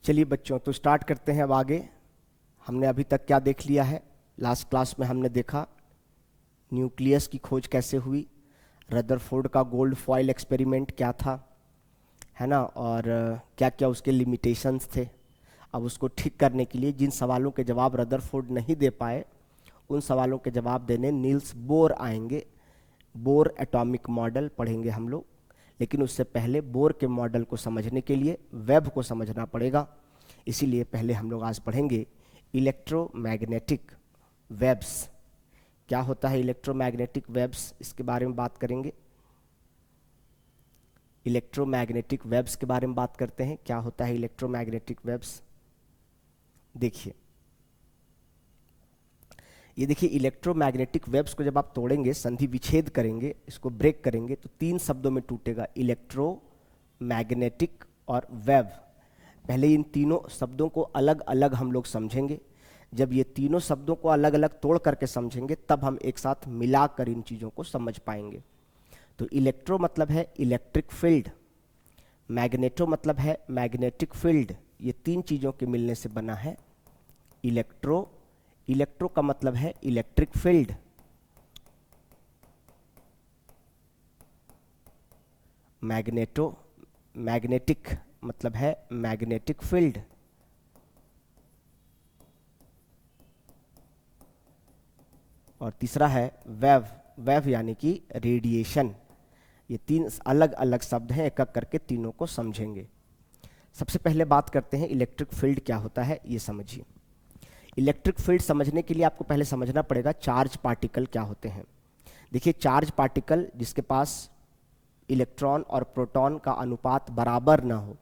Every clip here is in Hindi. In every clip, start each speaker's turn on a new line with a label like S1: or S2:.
S1: चलिए बच्चों, तो स्टार्ट करते हैं अब आगे। हमने अभी तक क्या देख लिया है? लास्ट क्लास में हमने देखा न्यूक्लियस की खोज कैसे हुई, रदरफोर्ड का गोल्ड फॉइल एक्सपेरिमेंट क्या था, है ना, और क्या क्या उसके लिमिटेशंस थे। अब उसको ठीक करने के लिए जिन सवालों के जवाब रदरफोर्ड नहीं दे पाए, उन सवालों के जवाब देने नील्स बोर आएंगे। बोर एटॉमिक मॉडल पढ़ेंगे हम लोग, लेकिन उससे पहले बोर के मॉडल को समझने के लिए वेब को समझना पड़ेगा। इसीलिए पहले हम लोग आज पढ़ेंगे इलेक्ट्रोमैग्नेटिक वेव्स। क्या होता है इलेक्ट्रोमैग्नेटिक वेव्स, इसके बारे में बात करेंगे। इलेक्ट्रोमैग्नेटिक वेव्स के बारे में बात करते हैं। क्या होता है इलेक्ट्रोमैग्नेटिक वेव्स? देखिए, ये देखिए, इलेक्ट्रोमैग्नेटिक वेव्स को जब आप तोड़ेंगे, संधि विच्छेद करेंगे, इसको ब्रेक करेंगे, तो तीन शब्दों में टूटेगा, इलेक्ट्रो, मैग्नेटिक और वेव। पहले इन तीनों शब्दों को अलग अलग हम लोग समझेंगे। जब ये तीनों शब्दों को अलग अलग तोड़ करके समझेंगे, तब हम एक साथ मिलाकर इन चीज़ों को समझ पाएंगे। तो इलेक्ट्रो मतलब है इलेक्ट्रिक फील्ड, मैग्नेटो मतलब है मैग्नेटिक फील्ड। ये तीन चीज़ों के मिलने से बना है इलेक्ट्रो। इलेक्ट्रो का मतलब है इलेक्ट्रिक फील्ड, मैग्नेटो, मैग्नेटिक मतलब है मैग्नेटिक फील्ड, और तीसरा है वेव। वेव यानी कि रेडिएशन। ये तीन अलग अलग शब्द हैं, एक एक करके तीनों को समझेंगे। सबसे पहले बात करते हैं इलेक्ट्रिक फील्ड क्या होता है, ये समझिए। इलेक्ट्रिक फील्ड समझने के लिए आपको पहले समझना पड़ेगा चार्ज पार्टिकल क्या होते हैं। देखिए, चार्ज पार्टिकल जिसके पास इलेक्ट्रॉन और प्रोटॉन का अनुपात बराबर ना हो,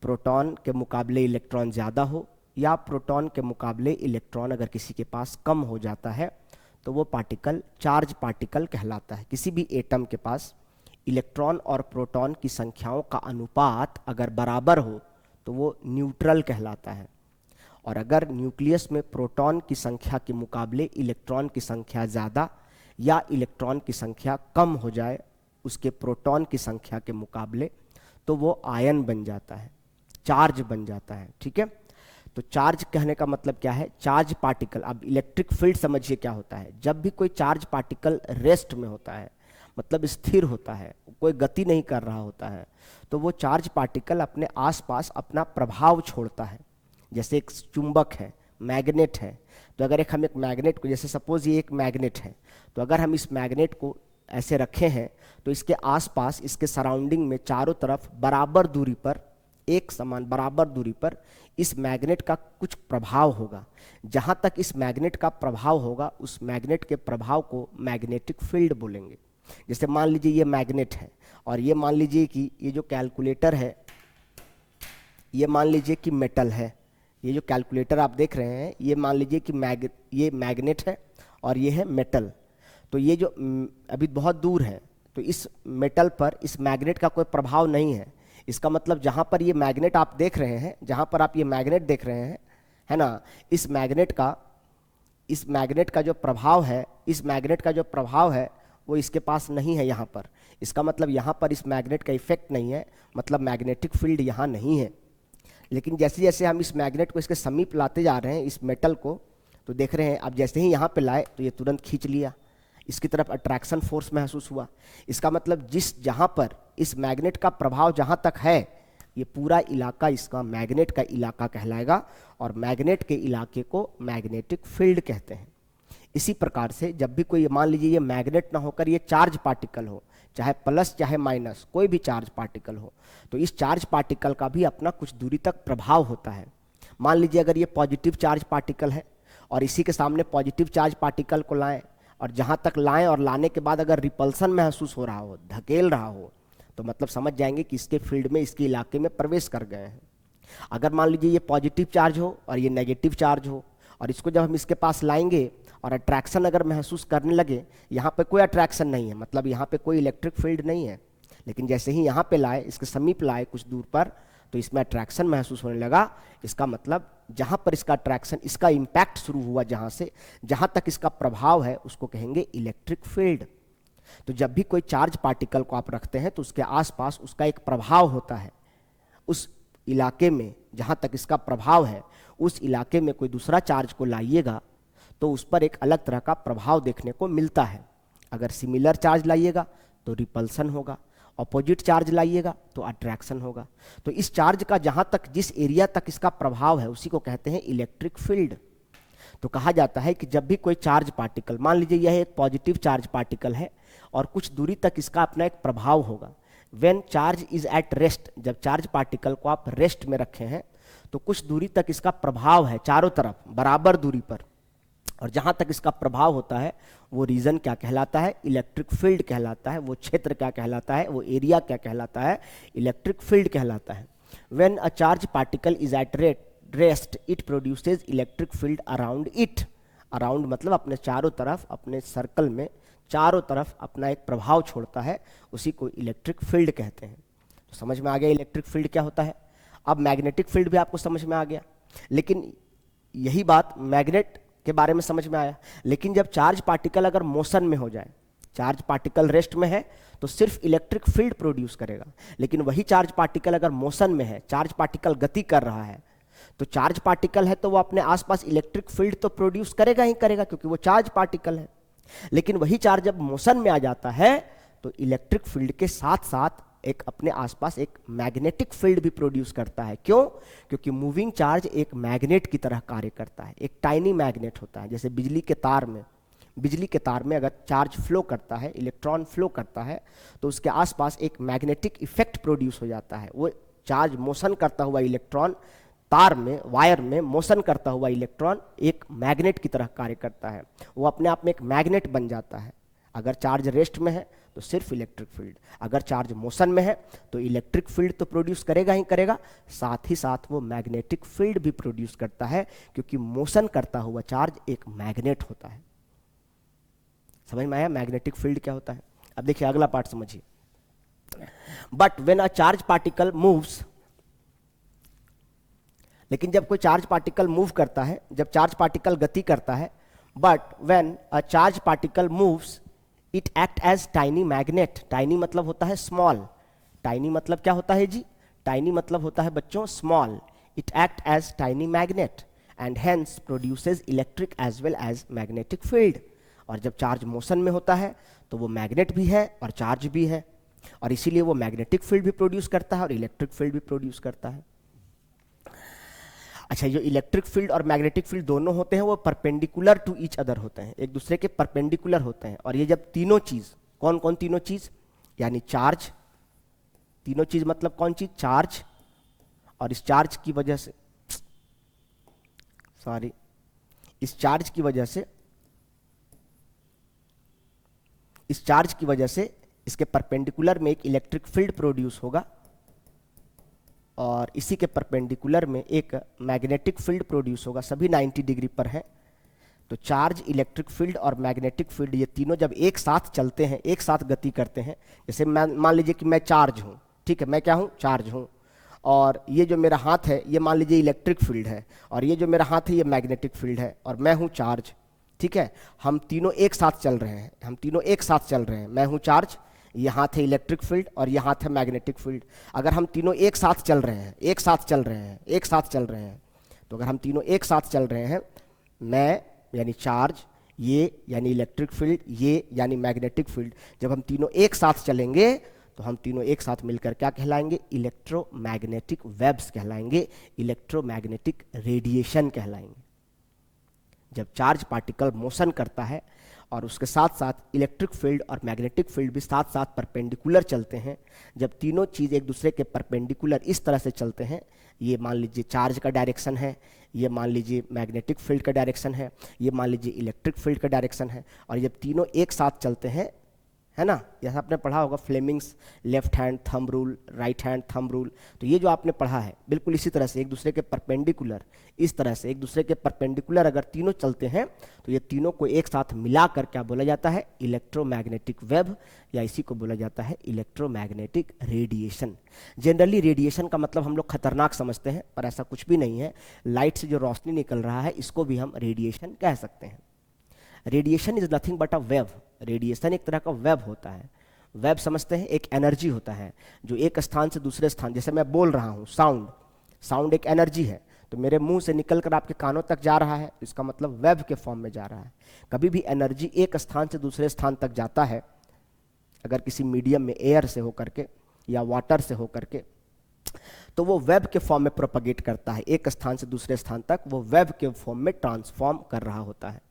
S1: प्रोटॉन के मुकाबले इलेक्ट्रॉन ज़्यादा हो, या प्रोटॉन के मुकाबले इलेक्ट्रॉन अगर किसी के पास कम हो जाता है, तो वो पार्टिकल चार्ज पार्टिकल कहलाता है। किसी भी एटम के पास इलेक्ट्रॉन और प्रोटॉन की संख्याओं का अनुपात अगर बराबर हो, तो वो न्यूट्रल कहलाता है। और अगर न्यूक्लियस में प्रोटॉन की संख्या के मुकाबले इलेक्ट्रॉन की संख्या ज़्यादा या इलेक्ट्रॉन की संख्या कम हो जाए उसके प्रोटॉन की संख्या के मुकाबले, तो वो आयन बन जाता है, चार्ज बन जाता है। ठीक है, तो चार्ज कहने का मतलब क्या है? Charge particle. अब इलेक्ट्रिक फील्ड समझिए क्या होता है। जब भी कोई चार्ज पार्टिकल रेस्ट में होता है, मतलब स्थिर होता है, कोई गति नहीं कर रहा होता है, तो वो चार्ज पार्टिकल अपने आसपास अपना प्रभाव छोड़ता है। जैसे एक चुंबक है, मैग्नेट है, तो अगर हम एक मैग्नेट को, जैसे सपोज ये एक मैग्नेट है, तो अगर हम इस मैग्नेट को ऐसे रखे हैं, तो इसके आसपास, इसके सराउंडिंग में चारों तरफ बराबर दूरी पर, एक समान बराबर दूरी पर इस मैग्नेट का कुछ प्रभाव होगा। जहां तक इस मैग्नेट का प्रभाव होगा, उस मैग्नेट के प्रभाव को मैग्नेटिक फील्ड बोलेंगे। जैसे मान लीजिए ये मैग्नेट है, और ये मान लीजिए कि ये जो कैलकुलेटर है, ये मान लीजिए कि मेटल है। ये जो कैलकुलेटर आप देख रहे हैं, ये मान लीजिए कि ये मैग्नेट है और ये है मेटल। तो ये जो अभी बहुत दूर है, तो इस मेटल पर इस मैग्नेट का कोई प्रभाव नहीं है। इसका मतलब जहाँ पर ये मैग्नेट आप देख रहे हैं, जहाँ पर आप ये मैग्नेट देख रहे हैं, है ना, इस मैग्नेट का जो प्रभाव है, इस मैग्नेट का जो प्रभाव है वो इसके पास नहीं है यहाँ पर। इसका मतलब यहाँ पर इस मैग्नेट का इफेक्ट नहीं है, मतलब मैग्नेटिक फील्ड यहाँ नहीं है। लेकिन जैसे जैसे हम इस मैग्नेट को इसके समीप लाते जा रहे हैं, इस मेटल को, तो देख रहे हैं अब जैसे ही यहाँ पे लाए तो ये तुरंत खींच लिया, इसकी तरफ अट्रैक्शन फोर्स महसूस हुआ। इसका मतलब जहाँ पर इस मैग्नेट का प्रभाव जहाँ तक है, ये पूरा इलाका इसका मैग्नेट का इलाका कहलाएगा, और मैग्नेट के इलाके को मैग्नेटिक फील्ड कहते हैं। इसी प्रकार से जब भी कोई, मान लीजिए ये मैग्नेट ना होकर ये चार्ज पार्टिकल हो, चाहे प्लस चाहे माइनस, कोई भी चार्ज पार्टिकल हो, तो इस चार्ज पार्टिकल का भी अपना कुछ दूरी तक प्रभाव होता है। मान लीजिए अगर ये पॉजिटिव चार्ज पार्टिकल है और इसी के सामने पॉजिटिव चार्ज पार्टिकल को लाएं, और जहाँ तक लाएं और लाने के बाद अगर रिपल्सन महसूस हो रहा हो, धकेल रहा हो, तो मतलब समझ जाएंगे कि इसके फील्ड में, इसके इलाके में प्रवेश कर गए हैं। अगर मान लीजिए ये पॉजिटिव चार्ज हो और ये नेगेटिव चार्ज हो, और इसको जब हम इसके पास लाएंगे और अट्रैक्शन अगर महसूस करने लगे, यहाँ पे कोई अट्रैक्शन नहीं है, मतलब यहाँ पे कोई इलेक्ट्रिक फील्ड नहीं है, लेकिन जैसे ही यहाँ पे लाए, इसके समीप लाए कुछ दूर पर, तो इसमें अट्रैक्शन महसूस होने लगा। इसका मतलब जहाँ पर इसका अट्रैक्शन, इसका इम्पैक्ट शुरू हुआ, जहाँ से जहाँ तक इसका प्रभाव है, उसको कहेंगे इलेक्ट्रिक फील्ड। तो जब भी कोई चार्ज पार्टिकल को आप रखते हैं, तो उसके आसपास उसका एक प्रभाव होता है। उस इलाके में जहाँ तक इसका प्रभाव है उस इलाके में कोई दूसरा चार्ज को लाइएगा तो उस पर एक अलग तरह का प्रभाव देखने को मिलता है। अगर सिमिलर चार्ज लाइएगा तो रिपल्सन होगा, अपोजिट चार्ज लाइएगा तो अट्रैक्शन होगा। तो इस चार्ज का जहाँ तक जिस एरिया तक इसका प्रभाव है उसी को कहते हैं इलेक्ट्रिक फील्ड। तो कहा जाता है कि जब भी कोई चार्ज पार्टिकल, मान लीजिए यह एक पॉजिटिव चार्ज पार्टिकल है और कुछ दूरी तक इसका अपना एक प्रभाव होगा। When charge is at rest, जब चार्ज पार्टिकल को आप रेस्ट में रखे हैं तो कुछ दूरी तक इसका प्रभाव है चारों तरफ बराबर दूरी पर, और जहां तक इसका प्रभाव होता है वो रीजन क्या कहलाता है, इलेक्ट्रिक फील्ड कहलाता है। वो क्षेत्र क्या कहलाता है, वो एरिया क्या कहलाता है, इलेक्ट्रिक फील्ड कहलाता है। When a charge particle is at rest it produces electric field around it. Around मतलब अपने चारों तरफ, अपने सर्कल में चारों तरफ अपना एक प्रभाव छोड़ता है, उसी को इलेक्ट्रिक फील्ड कहते हैं। तो समझ में आ गया इलेक्ट्रिक फील्ड क्या होता है। अब मैग्नेटिक फील्ड भी आपको समझ में आ गया, लेकिन यही बात मैग्नेट के बारे में समझ में आया। लेकिन जब चार्ज पार्टिकल अगर मोशन में हो जाए, चार्ज पार्टिकल रेस्ट में है तो सिर्फ इलेक्ट्रिक फील्ड प्रोड्यूस करेगा, लेकिन वही चार्ज पार्टिकल अगर मोशन में है, चार्ज पार्टिकल गति कर रहा है, तो चार्ज पार्टिकल है तो वो अपने आसपास इलेक्ट्रिक फील्ड तो प्रोड्यूस करेगा ही करेगा क्योंकि वो चार्ज पार्टिकल है। लेकिन वही चार्ज जब मोशन में आ जाता है तो इलेक्ट्रिक फील्ड के साथ साथ एक अपने आसपास एक मैग्नेटिक फील्ड भी प्रोड्यूस करता है। क्यों? क्योंकि मूविंग चार्ज एक मैग्नेट की तरह कार्य करता है, एक टाइनी मैग्नेट होता है। जैसे बिजली के तार में अगर चार्ज फ्लो करता है, इलेक्ट्रॉन फ्लो करता है, तो उसके आसपास एक मैग्नेटिक इफेक्ट प्रोड्यूस हो जाता है। वो चार्ज मोशन करता हुआ इलेक्ट्रॉन, तार में, वायर में मोशन करता हुआ इलेक्ट्रॉन एक मैग्नेट की तरह कार्य करता है, वो अपने आप में एक मैग्नेट बन जाता है। अगर चार्ज रेस्ट में है तो सिर्फ इलेक्ट्रिक फील्ड, अगर चार्ज मोशन में है तो इलेक्ट्रिक फील्ड तो प्रोड्यूस करेगा ही करेगा, साथ ही साथ वो मैग्नेटिक फील्ड भी प्रोड्यूस करता है, क्योंकि मोशन करता हुआ चार्ज एक मैग्नेट होता है। समझ में आया मैग्नेटिक फील्ड क्या होता है। अब देखिए अगला पार्ट समझिए। But when a charge particle moves, लेकिन जब कोई चार्ज पार्टिकल मूव करता है, जब चार्ज पार्टिकल गति करता है, but when a charge particle moves it act as tiny magnet. Tiny मतलब होता है स्मॉल, टाइनी मतलब क्या होता है जी, टाइनी मतलब होता है बच्चों small. It act as tiny magnet and hence produces electric as well as magnetic field. और जब चार्ज मोशन में होता है तो वो मैग्नेट भी है और चार्ज भी है, और इसीलिए वो मैग्नेटिक फील्ड भी प्रोड्यूस करता है और इलेक्ट्रिक फील्ड भी प्रोड्यूस करता है। अच्छा, जो इलेक्ट्रिक फील्ड और मैग्नेटिक फील्ड दोनों होते हैं वो परपेंडिकुलर टू ईच अदर होते हैं, एक दूसरे के परपेंडिकुलर होते हैं। और ये जब तीनों चीज, कौन कौन तीनों चीज, यानी चार्ज, तीनों चीज मतलब कौन चीज, चार्ज, और इस चार्ज की वजह से, सॉरी, इस चार्ज की वजह से, इस चार्ज की वजह से इसके परपेंडिकुलर में एक इलेक्ट्रिक फील्ड प्रोड्यूस होगा और इसी के परपेंडिकुलर में एक मैग्नेटिक फील्ड प्रोड्यूस होगा। सभी 90 डिग्री पर है। तो चार्ज, इलेक्ट्रिक फील्ड और मैग्नेटिक फील्ड ये तीनों जब एक साथ चलते हैं, एक साथ गति करते हैं, जैसे मान लीजिए कि मैं चार्ज हूँ, ठीक है, मैं क्या हूँ, चार्ज हूँ, और ये जो मेरा हाथ है ये मान लीजिए इलेक्ट्रिक फील्ड है, और ये जो मेरा हाथ है ये मैग्नेटिक फील्ड है, और मैं हूँ चार्ज, ठीक है। हम तीनों एक साथ चल रहे हैं, हम तीनों एक साथ चल रहे हैं, मैं हूँ चार्ज, ये हाथ है इलेक्ट्रिक फील्ड और ये हाथ है मैग्नेटिक फील्ड। अगर हम तीनों एक साथ चल रहे हैं, एक साथ चल रहे हैं, एक साथ चल रहे हैं, तो अगर हम तीनों एक साथ चल रहे हैं, मैं यानी चार्ज, ये यानी इलेक्ट्रिक फील्ड, ये यानी मैग्नेटिक फील्ड, जब हम तीनों एक साथ चलेंगे तो हम तीनों एक साथ मिलकर क्या कहलाएंगे, इलेक्ट्रोमैग्नेटिक वेव्स कहलाएंगे, इलेक्ट्रोमैग्नेटिक रेडिएशन कहलाएंगे। जब चार्ज पार्टिकल मोशन करता है और उसके साथ साथ इलेक्ट्रिक फील्ड और मैग्नेटिक फील्ड भी साथ साथ परपेंडिकुलर चलते हैं, जब तीनों चीज़ एक दूसरे के परपेंडिकुलर इस तरह से चलते हैं, ये मान लीजिए चार्ज का डायरेक्शन है, ये मान लीजिए मैग्नेटिक फील्ड का डायरेक्शन है, ये मान लीजिए इलेक्ट्रिक फील्ड का डायरेक्शन है, और जब तीनों एक साथ चलते हैं, है ना, जैसा आपने पढ़ा होगा Fleming's left hand thumb rule, right hand thumb rule, तो ये जो आपने पढ़ा है बिल्कुल इसी तरह से एक दूसरे के परपेंडिकुलर, इस तरह से एक दूसरे के परपेंडिकुलर अगर तीनों चलते हैं तो ये तीनों को एक साथ मिलाकर क्या बोला जाता है, इलेक्ट्रोमैग्नेटिक वेव, या इसी को बोला जाता है इलेक्ट्रोमैग्नेटिक रेडिएशन। जनरली रेडिएशन का मतलब हम लोग खतरनाक समझते हैं, पर ऐसा कुछ भी नहीं है। लाइट से जो रोशनी निकल रहा है इसको भी हम रेडिएशन कह सकते हैं। Radiation is nothing but a wave. Radiation एक तरह का वेव होता है। वेव समझते हैं, एक एनर्जी होता है जो एक स्थान से दूसरे स्थान, जैसे मैं बोल रहा हूँ साउंड, साउंड एक एनर्जी है, तो मेरे मुंह से निकलकर आपके कानों तक जा रहा है, इसका मतलब वेव के फॉर्म में जा रहा है। कभी भी एनर्जी एक स्थान से दूसरे स्थान तक जाता है अगर किसी मीडियम में एयर से होकर के या वाटर से होकर के, तो वो वेव के फॉर्म में प्रोपगेट करता है, एक स्थान से दूसरे स्थान तक वो वेव के फॉर्म में ट्रांसफॉर्म कर रहा होता है।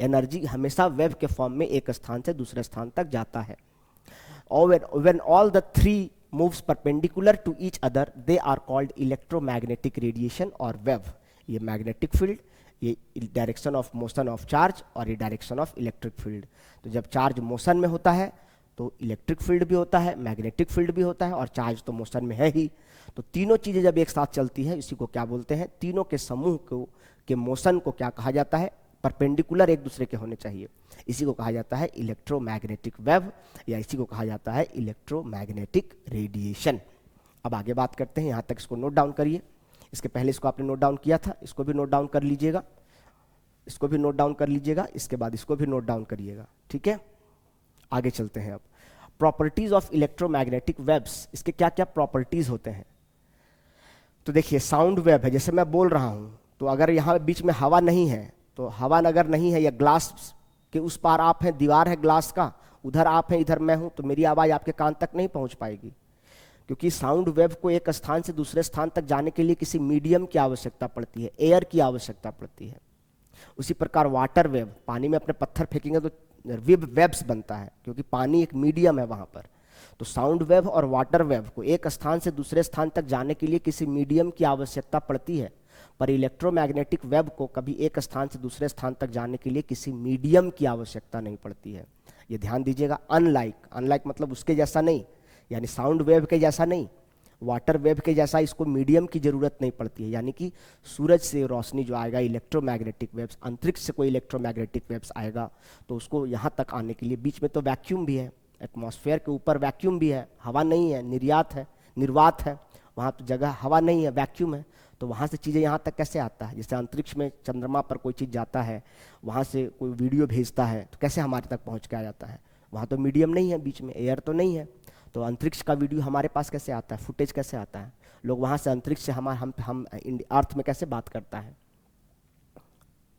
S1: एनर्जी हमेशा वेव के फॉर्म में एक स्थान से दूसरे स्थान तक जाता है। और when all the three moves perpendicular to each other, they are called electromagnetic radiation और wave। ये मैग्नेटिक फील्ड, ये direction of motion of charge और ये डायरेक्शन ऑफ इलेक्ट्रिक फील्ड। तो जब चार्ज मोशन में होता है तो इलेक्ट्रिक फील्ड भी होता है, मैग्नेटिक फील्ड भी होता है, और चार्ज तो मोशन में है ही। तो तीनों चीज़ें जब एक साथ चलती है, इसी को क्या बोलते हैं, तीनों के समूह को के मोशन को क्या कहा जाता है, परपेंडिकुलर एक दूसरे के होने चाहिए, इसी को कहा जाता है इलेक्ट्रोमैग्नेटिक वेव, या इसी को कहा जाता है इलेक्ट्रोमैग्नेटिक रेडिएशन। अब आगे बात करते हैं, यहाँ तक इसको नोट डाउन करिए। इसके पहले इसको आपने नोट डाउन किया था, इसको भी नोट डाउन कर लीजिएगा, इसको भी नोट डाउन कर लीजिएगा, इसके बाद इसको भी नोट डाउन करिएगा, ठीक है। आगे चलते हैं। अब प्रॉपर्टीज ऑफ इलेक्ट्रोमैग्नेटिक वेव्स, इसके क्या क्या प्रॉपर्टीज होते हैं। तो देखिए, साउंड वेव है, जैसे मैं बोल रहा हूँ, तो अगर यहाँ बीच में हवा नहीं है, तो हवा अगर नहीं है या ग्लास के उस पार आप हैं, दीवार है ग्लास का, उधर आप हैं इधर मैं हूँ, तो मेरी आवाज़ आपके कान तक नहीं पहुँच पाएगी, क्योंकि साउंड वेव को एक स्थान से दूसरे स्थान तक जाने के लिए किसी मीडियम की आवश्यकता पड़ती है, एयर की आवश्यकता पड़ती है। उसी प्रकार वाटर वेव, पानी में अपने पत्थर फेंकेंगे तो वेव्स बनता है, क्योंकि पानी एक मीडियम है वहाँ पर। तो साउंड वेव और वाटर वेव को एक स्थान से दूसरे स्थान तक जाने के लिए किसी मीडियम की आवश्यकता पड़ती है, पर इलेक्ट्रोमैग्नेटिक वेव को कभी एक स्थान से दूसरे स्थान तक जाने के लिए किसी मीडियम की आवश्यकता नहीं पड़ती है। ये ध्यान दीजिएगा, अनलाइक मतलब उसके जैसा नहीं, यानी साउंड वेव के जैसा नहीं, वाटर वेव के जैसा इसको मीडियम की जरूरत नहीं पड़ती है। यानी कि सूरज से रोशनी जो आएगा, इलेक्ट्रोमैग्नेटिक वेव्स, अंतरिक्ष से कोई इलेक्ट्रोमैग्नेटिक वेव्स आएगा, तो उसको यहाँ तक आने के लिए बीच में तो वैक्यूम भी है, एटमॉस्फेयर के ऊपर वैक्यूम भी है, हवा नहीं है, निर्वात है, वहाँ तो जगह हवा नहीं है, वैक्यूम है, तो वहाँ से चीज़ें यहाँ तक कैसे आता है। जैसे अंतरिक्ष में चंद्रमा पर कोई चीज़ जाता है, वहाँ से कोई वीडियो भेजता है, तो कैसे हमारे तक पहुँच के आ जाता है, वहाँ तो मीडियम नहीं है, बीच में एयर तो नहीं है, तो अंतरिक्ष का वीडियो हमारे पास कैसे आता है, फुटेज कैसे आता है, लोग वहाँ से अंतरिक्ष से हम अर्थ में कैसे बात करता है।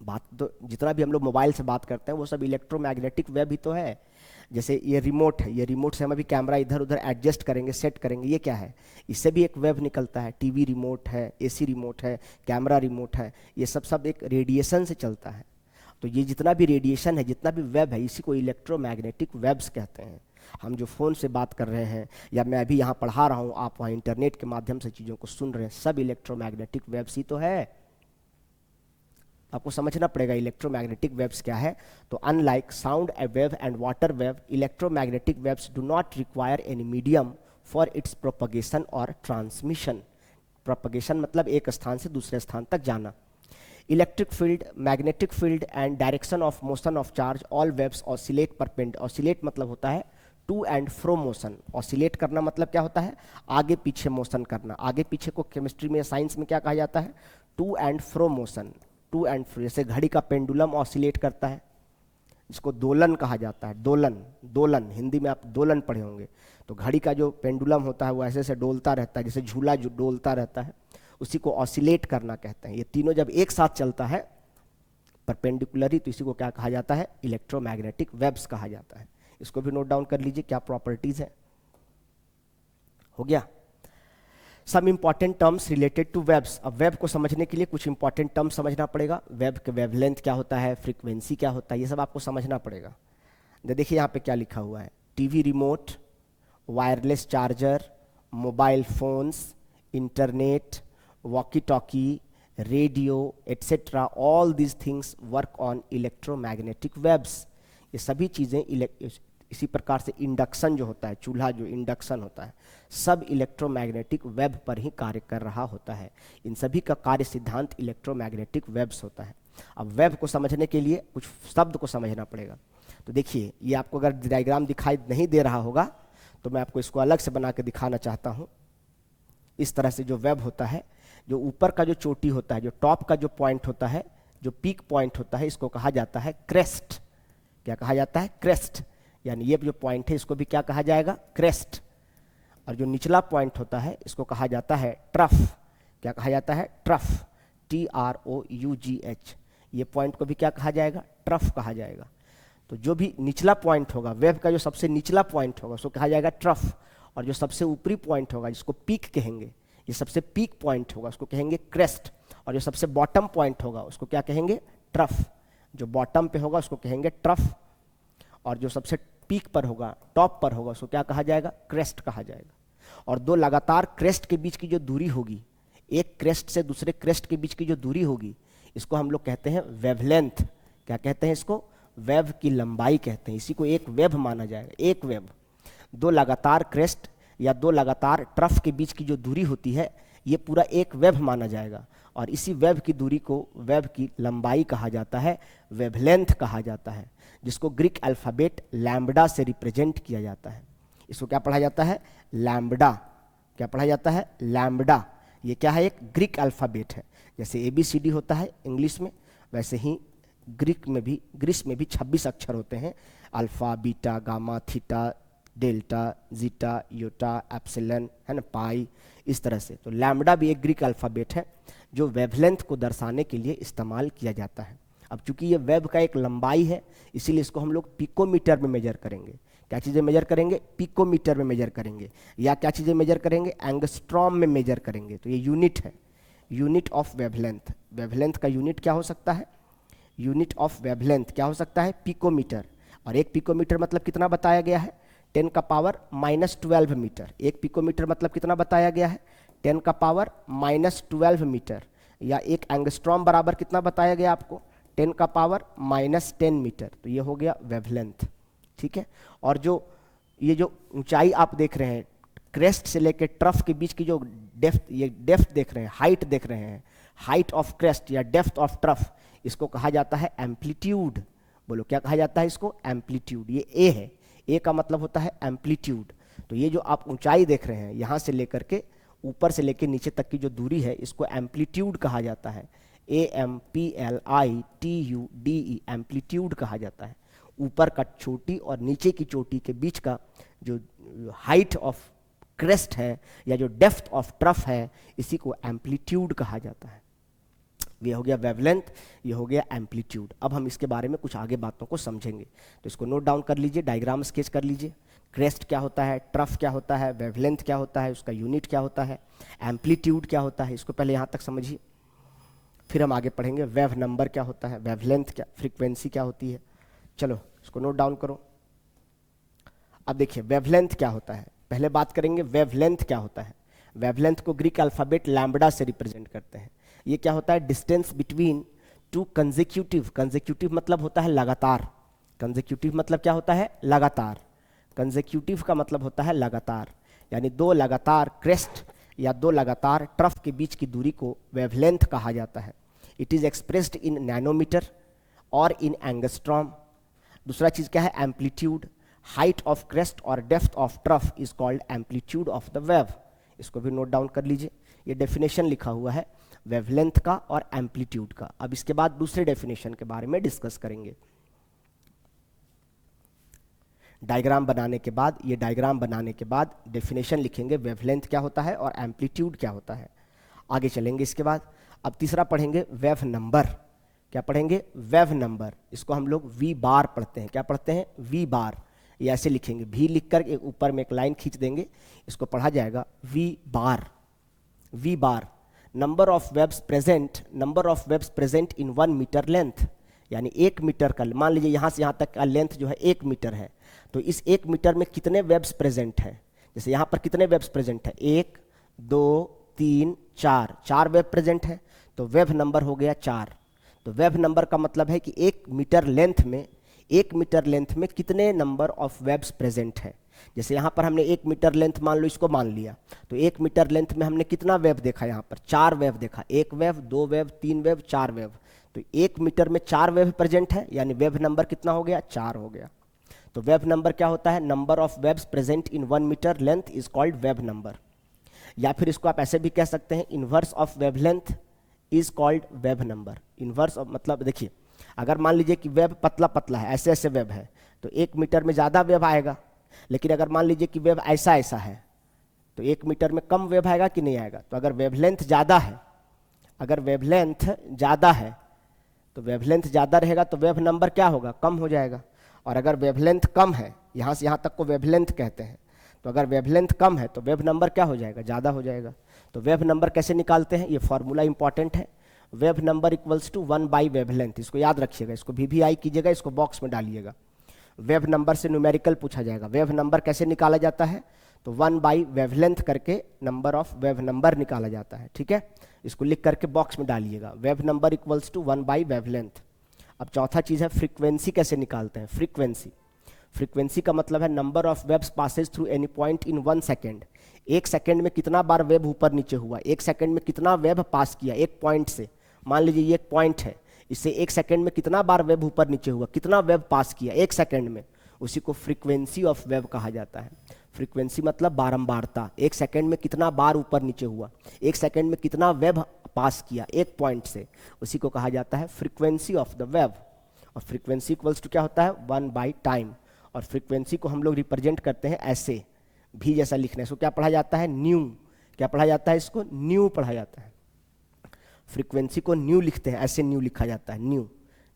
S1: बात तो जितना भी हम लोग मोबाइल से बात करते हैं वो सब इलेक्ट्रोमैग्नेटिक वेव ही तो है। जैसे ये रिमोट है, ये रिमोट से हम अभी कैमरा इधर उधर एडजस्ट करेंगे, सेट करेंगे, ये क्या है, इससे भी एक वेव निकलता है। टीवी रिमोट है, एसी रिमोट है, कैमरा रिमोट है, ये सब एक रेडिएशन से चलता है। तो ये जितना भी रेडिएशन है, जितना भी वेब है, इसी को इलेक्ट्रोमैग्नेटिक वेव्स कहते हैं। हम जो फ़ोन से बात कर रहे हैं, या मैं अभी यहाँ पढ़ा रहा हूँ, आप वहाँ इंटरनेट के माध्यम से चीज़ों को सुन रहे हैं, सब इलेक्ट्रोमैग्नेटिक वेव्स ही तो है। आपको समझना पड़ेगा इलेक्ट्रोमैग्नेटिक वेव्स क्या है। तो unlike sound wave and water wave, electromagnetic waves do not require any medium for its propagation और ट्रांसमिशन। प्रोपगेशन मतलब एक स्थान से दूसरे स्थान तक जाना। Electric field, magnetic field and direction of motion of charge, all waves oscillate perpendicular. Oscillate मतलब होता है to and fro motion. Oscillate करना मतलब क्या होता है, आगे पीछे मोशन करना। आगे पीछे को केमिस्ट्री में, साइंस में क्या कहा जाता है, to and fro motion. To and fro, जैसे घड़ी का पेंडुलम ऑसिलेट करता है, जिसको दोलन कहा जाता है। दोलन हिंदी में आप दोलन पढ़े होंगे। तो घड़ी का जो पेंडुलम होता है वो ऐसे से डोलता रहता है, जैसे झूला जो डोलता रहता है, उसी को ऑसिलेट करना कहते हैं। ये तीनों जब एक साथ चलता है परपेंडिकुलरली, तो इसी को क्या कहा जाता है, इलेक्ट्रोमैग्नेटिक वेव्स कहा जाता है। इसको भी नोट डाउन कर लीजिए, क्या प्रॉपर्टीज है। हो गया। Some important terms related to waves. अब वेव को समझने के लिए कुछ इंपॉर्टेंट टर्म्स समझना पड़ेगा। वेव के वेवलेंथ क्या होता है, फ्रीक्वेंसी क्या होता है, ये सब आपको समझना पड़ेगा। देखिए यहाँ पे क्या लिखा हुआ है, TV remote, wireless charger, mobile phones, internet, walkie talkie, radio etcetera, all these things work on electromagnetic waves. ये सभी चीज़ें इसी प्रकार से इंडक्शन जो होता है, चूल्हा जो इंडक्शन होता है, सब इलेक्ट्रोमैग्नेटिक वेव पर ही कार्य कर रहा होता है। इन सभी का कार्य सिद्धांत इलेक्ट्रोमैग्नेटिक वेव्स होता है। अब वेव को समझने के लिए कुछ शब्द को समझना पड़ेगा। तो देखिए, ये आपको अगर डायग्राम दिखाई नहीं दे रहा होगा तो मैं आपको इसको अलग से बना के दिखाना चाहता हूँ। इस तरह से जो वेव होता है, जो ऊपर का जो चोटी होता है, जो टॉप का जो पॉइंट होता है, जो पीक पॉइंट होता है, इसको कहा जाता है क्रेस्ट। क्या कहा जाता है, क्रेस्ट। यानी ये जो पॉइंट है इसको भी क्या कहा जाएगा, क्रेस्ट। और जो निचला पॉइंट होता है इसको कहा जाता है ट्रफ। क्या कहा जाता है? Trough, TROUGH। ये पॉइंट को भी क्या कहा जाएगा? ट्रफ कहा जाएगा। तो जो भी निचला पॉइंट होगा, वेव का जो सबसे निचला पॉइंट होगा उसको कहा जाएगा ट्रफ, और जो सबसे ऊपरी पॉइंट होगा जिसको पीक कहेंगे, ये सबसे पीक पॉइंट होगा उसको कहेंगे क्रेस्ट, और जो सबसे बॉटम पॉइंट होगा उसको क्या कहेंगे? ट्रफ। जो बॉटम पे होगा उसको कहेंगे ट्रफ, और जो सबसे पीक पर होगा, टॉप पर होगा, उसको क्या कहा जाएगा? क्रेस्ट कहा जाएगा। और दो लगातार क्रेस्ट के बीच की जो दूरी होगी, एक क्रेस्ट से दूसरे क्रेस्ट के बीच की जो दूरी होगी, इसको हम लोग कहते हैं वेवलेंथ। क्या कहते हैं इसको? वेव की लंबाई कहते हैं। इसी को एक वेव माना जाएगा। एक वेव, दो लगातार क्रेस्ट या दो लगातार ट्रफ के बीच की जो दूरी होती है, ये पूरा एक वेव माना जाएगा, और इसी वेव की दूरी को वेव की लंबाई कहा जाता है, वेवलेंथ कहा जाता है, जिसको ग्रीक अल्फ़ाबेट लैम्बडा से रिप्रेजेंट किया जाता है। इसको क्या पढ़ा जाता है? लैम्बडा। क्या पढ़ा जाता है? लैम्बडा। ये क्या है? एक ग्रीक अल्फ़ाबेट है। जैसे ABCD होता है इंग्लिश में, वैसे ही ग्रीस में भी 26 अक्षर होते हैं। Alpha, beta, gamma, theta, delta, zeta, iota, epsilon, है ना, पाई, इस तरह से। तो लैम्बडा भी एक ग्रीक अल्फ़ाबेट है जो वेवलेंथ को दर्शाने के लिए इस्तेमाल किया जाता है। अब चूंकि ये वेव का एक लंबाई है, इसीलिए इसको हम लोग पिकोमीटर में मेजर करेंगे। क्या चीज़ें मेजर करेंगे? पिकोमीटर में मेजर करेंगे। या क्या चीज़ें मेजर करेंगे? एंगस्ट्रॉम में मेजर करेंगे। तो ये यूनिट है, यूनिट ऑफ वेवलेंथ। वेवलेंथ का यूनिट क्या हो सकता है? यूनिट ऑफ वेवलेंथ क्या हो सकता है? पिकोमीटर। और एक पिकोमीटर मतलब कितना बताया गया है? 10⁻⁻12 मीटर। एक पिकोमीटर मतलब कितना बताया गया है? 10⁻12 मीटर। या एक एंगस्ट्रॉम बराबर कितना बताया गया आपको? 10⁻10 मीटर। तो ये हो गया वेवलेंथ। ठीक है। और जो ये जो ऊंचाई आप देख रहे हैं, क्रेस्ट से लेकर ट्रफ के बीच की जो डेप्थ, ये डेप्थ देख रहे हैं, हाइट देख रहे हैं, हाइट ऑफ क्रेस्ट या डेप्थ ऑफ ट्रफ, इसको कहा जाता है एम्पलीट्यूड। बोलो क्या कहा जाता है इसको? एम्पलीट्यूड। ये ए है, ए का मतलब होता है एम्पलीट्यूड। तो ये जो आप ऊंचाई देख रहे हैं, यहाँ से लेकर के ऊपर से लेकर नीचे तक की जो दूरी है, इसको एम्पलीट्यूड कहा जाता है। AMPLITUDE, एम्पलीट्यूड कहा जाता है। ऊपर का चोटी और नीचे की चोटी के बीच का जो हाइट ऑफ क्रेस्ट है या जो डेप्थ ऑफ ट्रफ है, इसी को एम्पलीट्यूड कहा जाता है। ये हो गया वेवलेंथ, ये हो गया एम्पलीट्यूड। अब हम इसके बारे में कुछ आगे बातों को समझेंगे, तो इसको नोट डाउन कर लीजिए, डायग्राम स्केच कर लीजिए। क्रेस्ट क्या होता है, ट्रफ क्या होता है, वेवलेंथ क्या होता है, उसका यूनिट क्या होता है, एम्पलीट्यूड क्या होता है, इसको पहले यहाँ तक समझिए, फिर हम आगे पढ़ेंगे वेव नंबर क्या होता है, वेवलेंथ क्या, फ्रीक्वेंसी क्या होती है। चलो इसको नोट डाउन करो। अब देखिए वेवलेंथ क्या होता है, पहले बात करेंगे वेवलेंथ क्या होता है। वेवलेंथ को ग्रीक अल्फाबेट लैम्बडा से रिप्रेजेंट करते हैं। ये क्या होता है? Distance between two consecutive, consecutive मतलब होता है लगातार, कंसेक्यूटिव मतलब क्या होता है? लगातार। कंसेक्यूटिव का मतलब होता है लगातार, यानी दो लगातार क्रेस्ट या दो लगातार ट्रफ के बीच की दूरी को वेवलेंथ कहा जाता है। It is expressed in nanometer और इन एंगस्ट्रॉम। दूसरा चीज क्या है? एम्पलीट्यूड। हाइट ऑफ क्रेस्ट और depth of trough is called amplitude of the wave. इसको भी नोट डाउन कर लीजिए, ये डेफिनेशन लिखा हुआ है वेवलेंथ का और एम्पलीट्यूड का। अब इसके बाद दूसरे डेफिनेशन के बारे में डिस्कस करेंगे। डायग्राम बनाने के बाद, ये डायग्राम बनाने के बाद डेफिनेशन लिखेंगे वेवलेंथ क्या होता है और एम्पलीट्यूड क्या होता है। आगे चलेंगे इसके बाद। अब तीसरा पढ़ेंगे वेव नंबर। क्या पढ़ेंगे? Wave number. इसको हम लोग वी बार पढ़ते हैं। क्या पढ़ते हैं? वी बार। ये ऐसे लिखेंगे, भी लिखकर एक ऊपर में एक लाइन खींच देंगे, इसको पढ़ा जाएगा v bar. V bar number of waves present, number of waves present in 1 metre length, यानी 1 मीटर का, मान लीजिए यहाँ से यहाँ तक का लेंथ जो है 1 मीटर है, तो इस 1 मीटर में कितने वेब्स प्रेजेंट हैं? जैसे यहाँ पर कितने वेब्स प्रेजेंट है? 1 2 3 4, 4 वेब प्रेजेंट है, तो वेव नंबर हो गया 4। तो वेव नंबर का मतलब है कि 1 मीटर लेंथ में, 1 मीटर लेंथ में कितने नंबर ऑफ वेब्स प्रेजेंट है। जैसे यहाँ पर हमने 1 मीटर लेंथ मान लो, इसको मान लिया, तो 1 मीटर लेंथ में हमने कितना वेव देखा? यहाँ पर 4 वेव देखा। 1 वेव, 2 वेव, 3 वेव, 4 वेव। तो 1 मीटर में 4 वेव प्रेजेंट है, यानी वेव नंबर कितना हो गया? 4 हो गया। तो वेव नंबर क्या होता है? Number of waves present in 1 metre length is called wave number. या फिर इसको आप ऐसे भी कह सकते हैं, inverse of wave length is called wave number. Inverse of मतलब देखिए, अगर मान लीजिए कि वेव पतला पतला है, ऐसे ऐसे वेव है, तो 1 मीटर में ज़्यादा वेव आएगा। लेकिन अगर मान लीजिए कि वेव ऐसा ऐसा है, तो 1 मीटर में कम वेव आएगा कि नहीं आएगा? तो अगर वेवलेंथ ज़्यादा है, अगर वेवलेंथ ज़्यादा है तो वेवलेंथ ज़्यादा रहेगा तो वेव नंबर क्या होगा? कम हो जाएगा। और अगर वेवलेंथ कम है, यहाँ से यहाँ तक को वेवलेंथ कहते हैं, तो अगर वेवलेंथ कम है तो वेव नंबर क्या हो जाएगा? ज़्यादा हो जाएगा। तो वेव नंबर कैसे निकालते हैं? ये फॉर्मूला इंपॉर्टेंट है। Wave number equals to 1 by wavelength. इसको याद रखिएगा, इसको VVI कीजिएगा, इसको बॉक्स में डालिएगा। वेव नंबर से न्यूमेरिकल पूछा जाएगा। वेव नंबर कैसे निकाला जाता है? तो 1 बाई वेवलेंथ करके नंबर ऑफ वेव नंबर निकाला जाता है। ठीक है, इसको लिख करके बॉक्स में डालिएगा। Wave number equals to 1 by wavelength. अब चौथा चीज़ है फ्रीक्वेंसी कैसे निकालते हैं? फ्रीक्वेंसी, फ्रीक्वेंसी का मतलब है number of waves Passage through any point in 1 second. 1 second में कितना बार वेव ऊपर नीचे हुआ, 1 सेकेंड में कितना वेव पास किया एक पॉइंट से। मान लीजिए ये एक पॉइंट है, इससे 1 सेकेंड में कितना बार वेव ऊपर नीचे हुआ, कितना वेव पास किया 1 सेकेंड में, उसी को फ्रीक्वेंसी ऑफ वेव कहा जाता है। फ्रीक्वेंसी मतलब बारंबारता, 1 सेकेंड में कितना बार ऊपर नीचे हुआ, 1 सेकेंड में कितना वेव पास किया एक पॉइंट से, उसी को कहा जाता है फ्रीक्वेंसी ऑफ द वेव। और फ्रीक्वेंसी इक्वल्स टू क्या होता है? 1 बाई टाइम। और फ्रीक्वेंसी को हम लोग रिप्रेजेंट करते हैं ऐसे, भी जैसा लिखना है। इसको क्या पढ़ा जाता है? न्यू। क्या पढ़ा जाता है? इसको न्यू पढ़ा जाता है। फ्रीक्वेंसी को न्यू लिखते हैं, ऐसे न्यू लिखा जाता है। न्यू,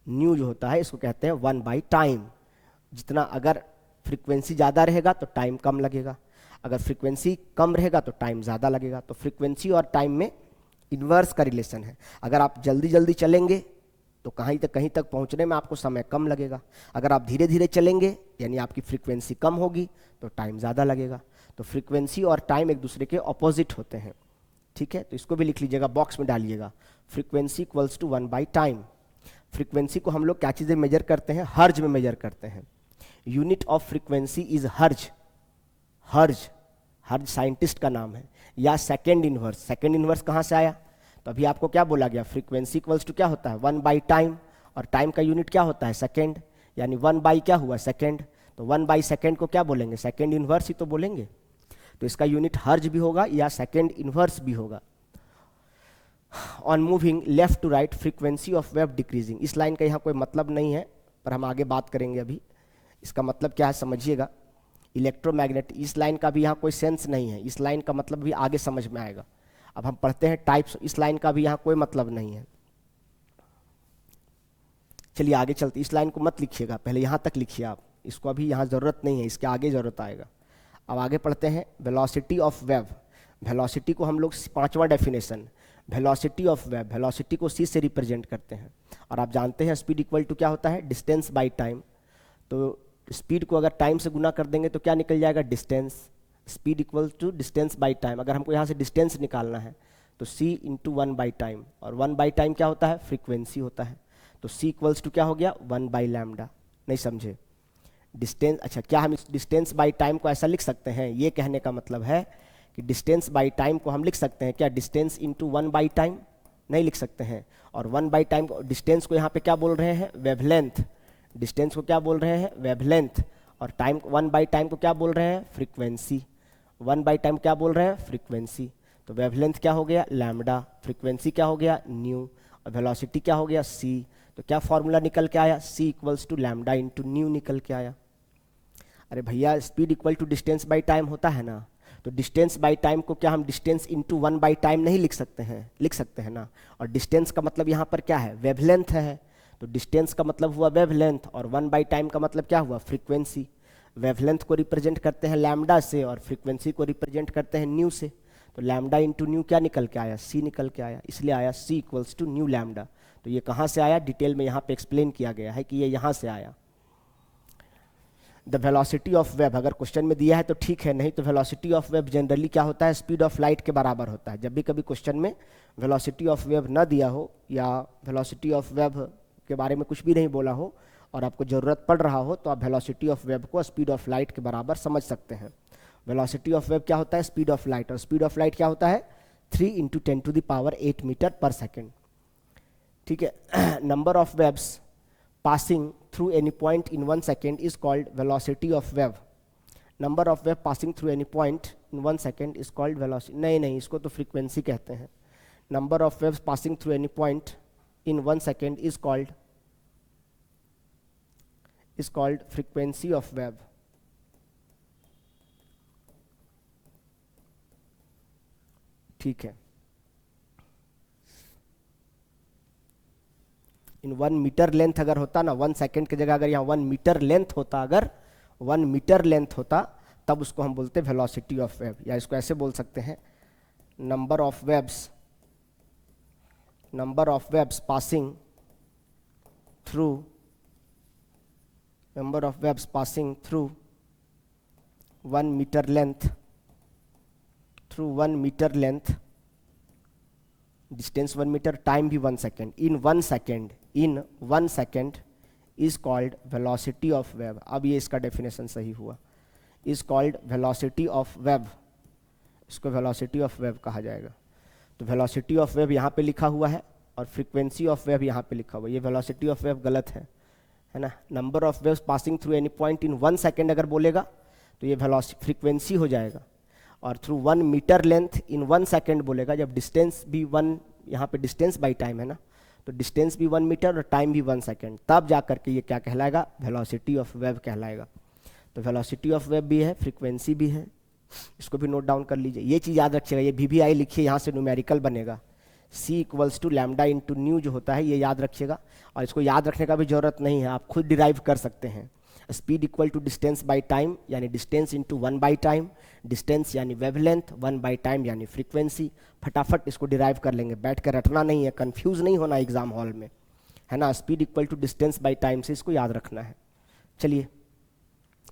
S1: न्यू जो होता है इसको कहते हैं 1 बाई टाइम। जितना अगर फ्रीक्वेंसी ज़्यादा रहेगा तो टाइम कम लगेगा, अगर फ्रीक्वेंसी कम रहेगा तो टाइम ज़्यादा लगेगा। तो फ्रीक्वेंसी और टाइम में इन्वर्स का रिलेशन है। अगर आप जल्दी जल्दी चलेंगे तो कहीं तक पहुंचने में आपको समय कम लगेगा। अगर आप धीरे धीरे चलेंगे यानी आपकी फ्रीक्वेंसी कम होगी तो टाइम ज़्यादा लगेगा। तो फ्रीक्वेंसी और टाइम एक दूसरे के ऑपोजिट होते हैं। ठीक है, तो इसको भी लिख लीजिएगा, बॉक्स में डालिएगा। Frequency equals to 1 by time. Frequency को हम लोग क्या चीज़ें मेजर करते हैं? हर्ज में मेजर करते हैं। यूनिट ऑफ फ्रीक्वेंसी इज हर्ज। हर्ज, हर्ज साइंटिस्ट का नाम है। या सेकेंड इनवर्स। सेकेंड इनवर्स कहाँ से आया? तो अभी आपको क्या बोला गया? फ्रीक्वेंसी इक्वल्स टू क्या होता है? 1 बाई टाइम। और टाइम का यूनिट क्या होता है? सेकेंड। यानी 1 बाई क्या हुआ? सेकेंड। तो 1 बाई सेकेंड को क्या बोलेंगे? सेकेंड इनवर्स ही तो बोलेंगे। तो इसका यूनिट हर्ज भी होगा या सेकेंड इनवर्स भी होगा। On moving left to right frequency of wave decreasing. इस लाइन का यहाँ कोई मतलब नहीं है, पर हम आगे बात करेंगे। अभी इसका मतलब क्या है समझिएगा। इलेक्ट्रोमैग्नेट, इस लाइन का भी यहाँ कोई सेंस नहीं है। इस लाइन का मतलब भी आगे समझ में आएगा। अब हम पढ़ते हैं टाइप्स। इस लाइन का भी यहाँ कोई मतलब नहीं है। चलिए आगे चलते। इस लाइन को मत लिखिएगा, पहले यहाँ तक लिखिए आप, इसको अभी यहाँ ज़रूरत नहीं है, इसके आगे ज़रूरत आएगा। अब आगे पढ़ते हैं वेलोसिटी ऑफ वेव। वेलोसिटी को हम लोग 5वां definition, velocity of wave, velocity को c से रिप्रेजेंट करते हैं। और आप जानते हैं स्पीड इक्वल टू क्या होता है? Distance by time. तो स्पीड को अगर टाइम से गुना कर देंगे तो क्या निकल जाएगा? Distance. Speed equal to distance by time. अगर हमको यहाँ से डिस्टेंस निकालना है तो c इंटू 1 बाई टाइम। और 1 बाई टाइम क्या होता है? फ्रीक्वेंसी होता है। तो c इक्वल्स टू क्या हो गया? 1 बाई लैम्डा। नहीं समझे? डिस्टेंस, अच्छा क्या हम इस डिस्टेंस बाई टाइम को ऐसा लिख सकते हैं? ये कहने का मतलब है कि डिस्टेंस बाई टाइम को हम लिख सकते हैं क्या? Distance into 1 by time? नहीं लिख सकते हैं। और 1 बाई टाइम को, डिस्टेंस को यहाँ पे क्या बोल रहे हैं? वेवलेंथ। डिस्टेंस को क्या बोल रहे हैं? वेवलेंथ। और टाइम, 1 बाई टाइम को क्या बोल रहे हैं? फ्रीक्वेंसी। 1 बाई टाइम क्या बोल रहे हैं? फ्रीक्वेंसी। तो वेवलेंथ क्या हो गया? लैम्डा। फ्रीक्वेंसी क्या हो गया? न्यू। और वेलोसिटी क्या हो गया? c। तो क्या फॉर्मूला निकल के आया? c equals to lambda into nu निकल के आया। अरे भैया speed equal to distance by time होता है ना, तो डिस्टेंस बाई टाइम को क्या हम डिस्टेंस इंटू 1 बाई टाइम नहीं लिख सकते हैं? लिख सकते हैं ना। और डिस्टेंस का मतलब यहाँ पर क्या है? वेवलेंथ है। तो डिस्टेंस का मतलब हुआ वेवलेंथ, और 1 बाई टाइम का मतलब क्या हुआ? फ्रीक्वेंसी। वेवलेंथ को रिप्रेजेंट करते हैं लैम्डा से और फ्रीक्वेंसी को रिप्रेजेंट करते हैं न्यू से। तो लैम्डा इंटू न्यू क्या निकल के आया? c निकल के आया, इसलिए आया c equals to nu lambda. तो ये कहाँ से आया? डिटेल में यहाँ पे एक्सप्लेन किया गया है कि ये यहाँ से आया। द वेलोसिटी ऑफ वेव, अगर क्वेश्चन में दिया है तो ठीक है, नहीं तो वेलोसिटी ऑफ वेव जनरली क्या होता है? स्पीड ऑफ लाइट के बराबर होता है। जब भी कभी क्वेश्चन में वेलोसिटी ऑफ वेव ना दिया हो या वेलोसिटी ऑफ वेव के बारे में कुछ भी नहीं बोला हो और आपको ज़रूरत पड़ रहा हो, तो आप वेलोसिटी ऑफ वेव को स्पीड ऑफ लाइट के बराबर समझ सकते हैं। वेलोसिटी ऑफ वेव क्या होता है? Speed of light. और स्पीड ऑफ लाइट क्या होता है? 3 इंटू 10⁸ मीटर पर सेकेंड। ठीक है। Number of waves passing through any point in 1 second is called velocity of wave. Number of wave passing through any point in 1 second is called velocity. नहीं, इसको तो frequency कहते हैं। Number of waves passing through any point in 1 second is called frequency of wave. ठीक है, इन 1 मीटर लेंथ अगर होता ना, 1 सेकेंड की जगह अगर यहाँ 1 मीटर लेंथ होता, अगर 1 मीटर लेंथ होता, तब उसको हम बोलते वेलोसिटी ऑफ वेव, या इसको ऐसे बोल सकते हैं number of waves passing through, number of waves passing through 1 metre length, through 1 metre length, distance 1 metre, time भी 1 second, in 1 second is called velocity of wave. अब ये इसका डेफिनेशन सही हुआ, is called velocity of wave, इसको वेलोसिटी ऑफ वेव कहा जाएगा। तो वेलोसिटी ऑफ वेव यहाँ पे लिखा हुआ है और फ्रीक्वेंसी ऑफ वेव यहाँ पे लिखा हुआ है, ये वेलोसिटी ऑफ वेव गलत है ना। Number of waves passing through any point in 1 second अगर बोलेगा तो ये फ्रीक्वेंसी हो जाएगा, और through 1 metre length in 1 second बोलेगा जब डिस्टेंस भी 1, यहाँ पे डिस्टेंस बाई टाइम है ना, तो डिस्टेंस भी 1 मीटर और टाइम भी 1 सेकेंड, तब जा करके ये क्या कहलाएगा, वेलोसिटी ऑफ वेव कहलाएगा। तो वेलोसिटी ऑफ वेव भी है, फ्रीक्वेंसी भी है, इसको भी नोट डाउन कर लीजिए। ये चीज़ याद रखिएगा, ये VVI लिखिए, यहाँ से न्यूमेरिकल बनेगा, C = लैम्डा इंटू न्यू जो होता है, ये याद रखिएगा। और इसको याद रखने का भी जरूरत नहीं है, आप खुद डिराइव कर सकते हैं। Speed equal to distance by time, यानी distance into 1 by time, distance यानी वेवलेंथ, 1 बाई टाइम यानी फ्रीक्वेंसी। फटाफट इसको डिराइव कर लेंगे, बैठ कर रटना नहीं है, कंफ्यूज नहीं होना एग्जाम हॉल में, है ना। Speed equal to distance by time से इसको याद रखना है। चलिए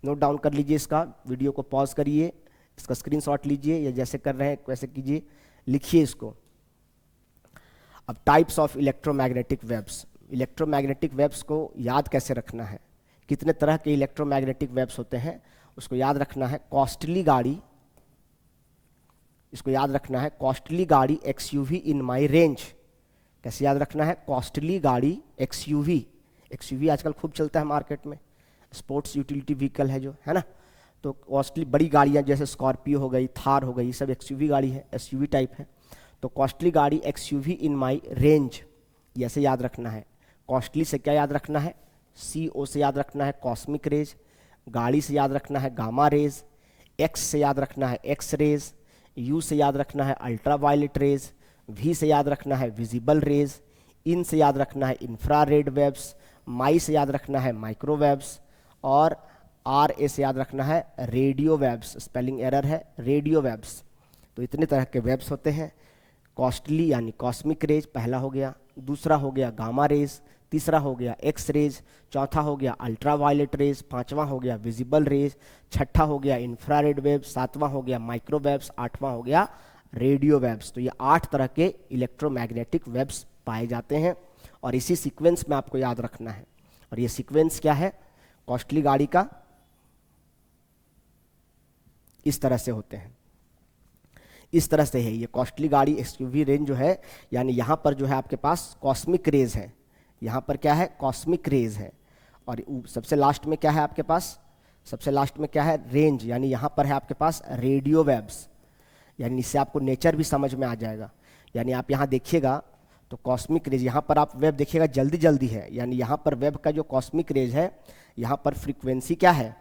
S1: नोट डाउन कर लीजिए, इसका वीडियो को पॉज करिए, इसका स्क्रीनशॉट लीजिए, या जैसे कर रहे हैं वैसे कीजिए, लिखिए इसको। अब types of electromagnetic waves, electromagnetic waves को याद कैसे रखना है, कितने तरह के इलेक्ट्रोमैग्नेटिक वेव्स होते हैं उसको याद रखना है। कॉस्टली गाड़ी, इसको याद रखना है, कॉस्टली गाड़ी XUV इन माई रेंज। कैसे याद रखना है, कॉस्टली गाड़ी XUV आजकल खूब चलता है मार्केट में, स्पोर्ट्स यूटिलिटी व्हीकल है जो, है ना। तो कॉस्टली बड़ी गाड़ियाँ जैसे स्कॉर्पियो हो गई, थार हो गई, ये सब XUV गाड़ी है, SUV टाइप है। तो कॉस्टली गाड़ी XUV इन माई रेंज, ये ऐसे याद रखना है। कॉस्टली से क्या याद रखना है, CO से याद रखना है कॉस्मिक रेज, गाड़ी से याद रखना है गामा रेज, X से याद रखना है एक्स रेज, U से याद रखना है अल्ट्रा वायलेट रेज, V से याद रखना है विजिबल रेज, इन से याद रखना है इंफ्रारेड वेव्स, माई से याद रखना है माइक्रोवेव्स, और RA से याद रखना है रेडियो वेव्स, स्पेलिंग एरर है, रेडियो वेव्स। तो इतने तरह के वेव्स होते हैं। कॉस्टली यानी कॉस्मिक रेज पहला हो गया, दूसरा हो गया गामा रेज, तीसरा हो गया एक्स रेज, चौथा हो गया अल्ट्रा वायलेट रेज, पांचवा हो गया विजिबल रेज, छठा हो गया इंफ्रारेड वेव्स, सातवां हो गया माइक्रोवेव्स, आठवां हो गया रेडियो वेव्स। तो ये 8 तरह के इलेक्ट्रोमैग्नेटिक वेव्स पाए जाते हैं, और इसी सीक्वेंस में आपको याद रखना है। और ये सीक्वेंस क्या है, कॉस्टली गाड़ी का इस तरह से होते हैं, इस तरह से है ये कॉस्टली गाड़ी XUV रेंज जो है, यानी यहाँ पर जो है आपके पास कॉस्मिक रेज है, यहाँ पर क्या है कॉस्मिक रेज है, और सबसे लास्ट में क्या है आपके पास, सबसे लास्ट में क्या है रेंज, यानी यहाँ पर है आपके पास रेडियो वेव्स। यानी इससे आपको नेचर भी समझ में आ जाएगा। यानी आप यहाँ देखिएगा तो कॉस्मिक रेज, यहाँ पर आप वेव देखिएगा जल्दी जल्दी है, यानी यहाँ पर वेव का जो कॉस्मिक रेज है, यहाँ पर फ्रीक्वेंसी क्या है,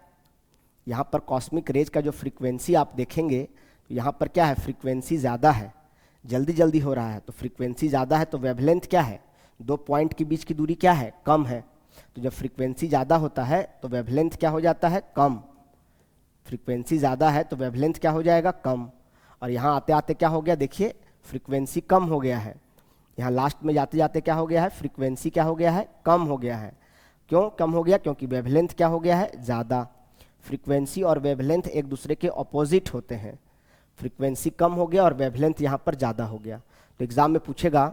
S1: यहाँ पर कॉस्मिक रेज का जो फ्रीक्वेंसी आप देखेंगे तो यहाँ पर क्या है, फ्रीक्वेंसी ज़्यादा है, जल्दी जल्दी हो रहा है, तो फ्रीक्वेंसी ज़्यादा है तो वेवलेंथ क्या है, 2 पॉइंट के बीच की दूरी क्या है, कम है। तो जब फ्रीक्वेंसी ज़्यादा होता है तो वेवलेंथ क्या हो जाता है, कम। फ्रीक्वेंसी ज़्यादा है तो वेवलेंथ क्या हो जाएगा, कम। और यहाँ आते आते क्या हो गया, देखिए फ्रीक्वेंसी कम हो गया है, यहाँ लास्ट में जाते जाते क्या हो गया है, फ्रीक्वेंसी क्या हो गया है, कम हो गया है। क्यों कम हो गया, क्योंकि वेवलेंथ क्या हो गया है, ज़्यादा। फ्रीक्वेंसी और वेवलेंथ एक दूसरे के ऑपोजिट होते हैं, फ्रीक्वेंसी कम हो गया और वेवलेंथ यहाँ पर ज़्यादा हो गया। तो एग्जाम में पूछेगा,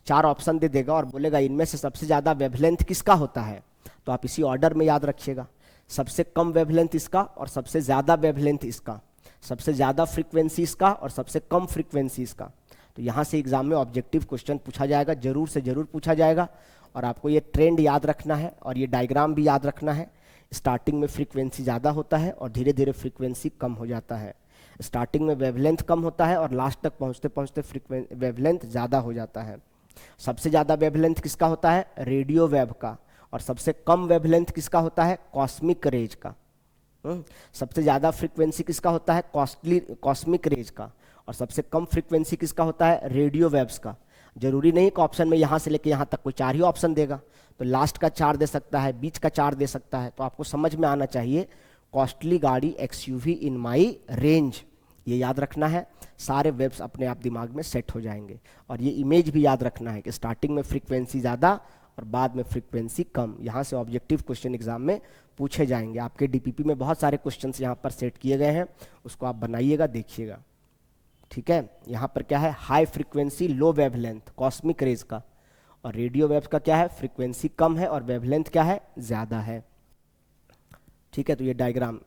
S1: 4 ऑप्शन दे देगा और बोलेगा इनमें से सबसे ज़्यादा वेवलेंथ किसका होता है, तो आप इसी ऑर्डर में याद रखिएगा, सबसे कम वेवलेंथ इसका और सबसे ज़्यादा वेवलेंथ इसका, सबसे ज़्यादा फ्रीक्वेंसी इसका और सबसे कम फ्रीक्वेंसी इसका। तो यहाँ से एग्जाम में ऑब्जेक्टिव क्वेश्चन पूछा जाएगा, जरूर से ज़रूर पूछा जाएगा। और आपको ये ट्रेंड याद रखना है और ये डायग्राम भी याद रखना है। स्टार्टिंग में फ्रीक्वेंसी ज़्यादा होता है और धीरे धीरे फ्रीक्वेंसी कम हो जाता है। स्टार्टिंग में वेवलेंथ कम होता है और लास्ट तक पहुँचते पहुँचते वेवलेंथ ज़्यादा हो जाता है। सबसे ज़्यादा वेवलेंथ किसका होता है, रेडियो वेव का, और सबसे कम वेवलेंथ किसका होता है, कॉस्मिक रेज का। सबसे ज़्यादा फ्रीक्वेंसी किसका होता है, कॉस्मिक रेज का, और सबसे कम फ्रीक्वेंसी किसका होता है? रेडियो वेव्स का। जरूरी नहीं कि ऑप्शन में यहाँ से लेके यहाँ तक कोई 4 ही ऑप्शन देगा, तो लास्ट का 4 दे सकता है, बीच का 4 दे सकता है। तो आपको समझ में आना चाहिए कॉस्टली गाड़ी एक्सयूवी इन माई रेंज, ये याद रखना है। सारे वेब्स अपने आप दिमाग में सेट हो जाएंगे। और ये इमेज भी याद रखना है कि स्टार्टिंग में फ्रीक्वेंसी ज़्यादा और बाद में फ्रीक्वेंसी कम। यहाँ से ऑब्जेक्टिव क्वेश्चन एग्जाम में पूछे जाएंगे। आपके डीपीपी में बहुत सारे क्वेश्चंस यहाँ पर सेट किए गए हैं, उसको आप बनाइएगा, देखिएगा। ठीक है, यहाँ पर क्या है? हाई फ्रीक्वेंसी लो वेवलेंथ कॉस्मिक रेज का, और रेडियो वेव्स का क्या है? फ्रीक्वेंसी कम है और वेवलेंथ क्या है? ज़्यादा है। ठीक है, तो ये डायग्राम,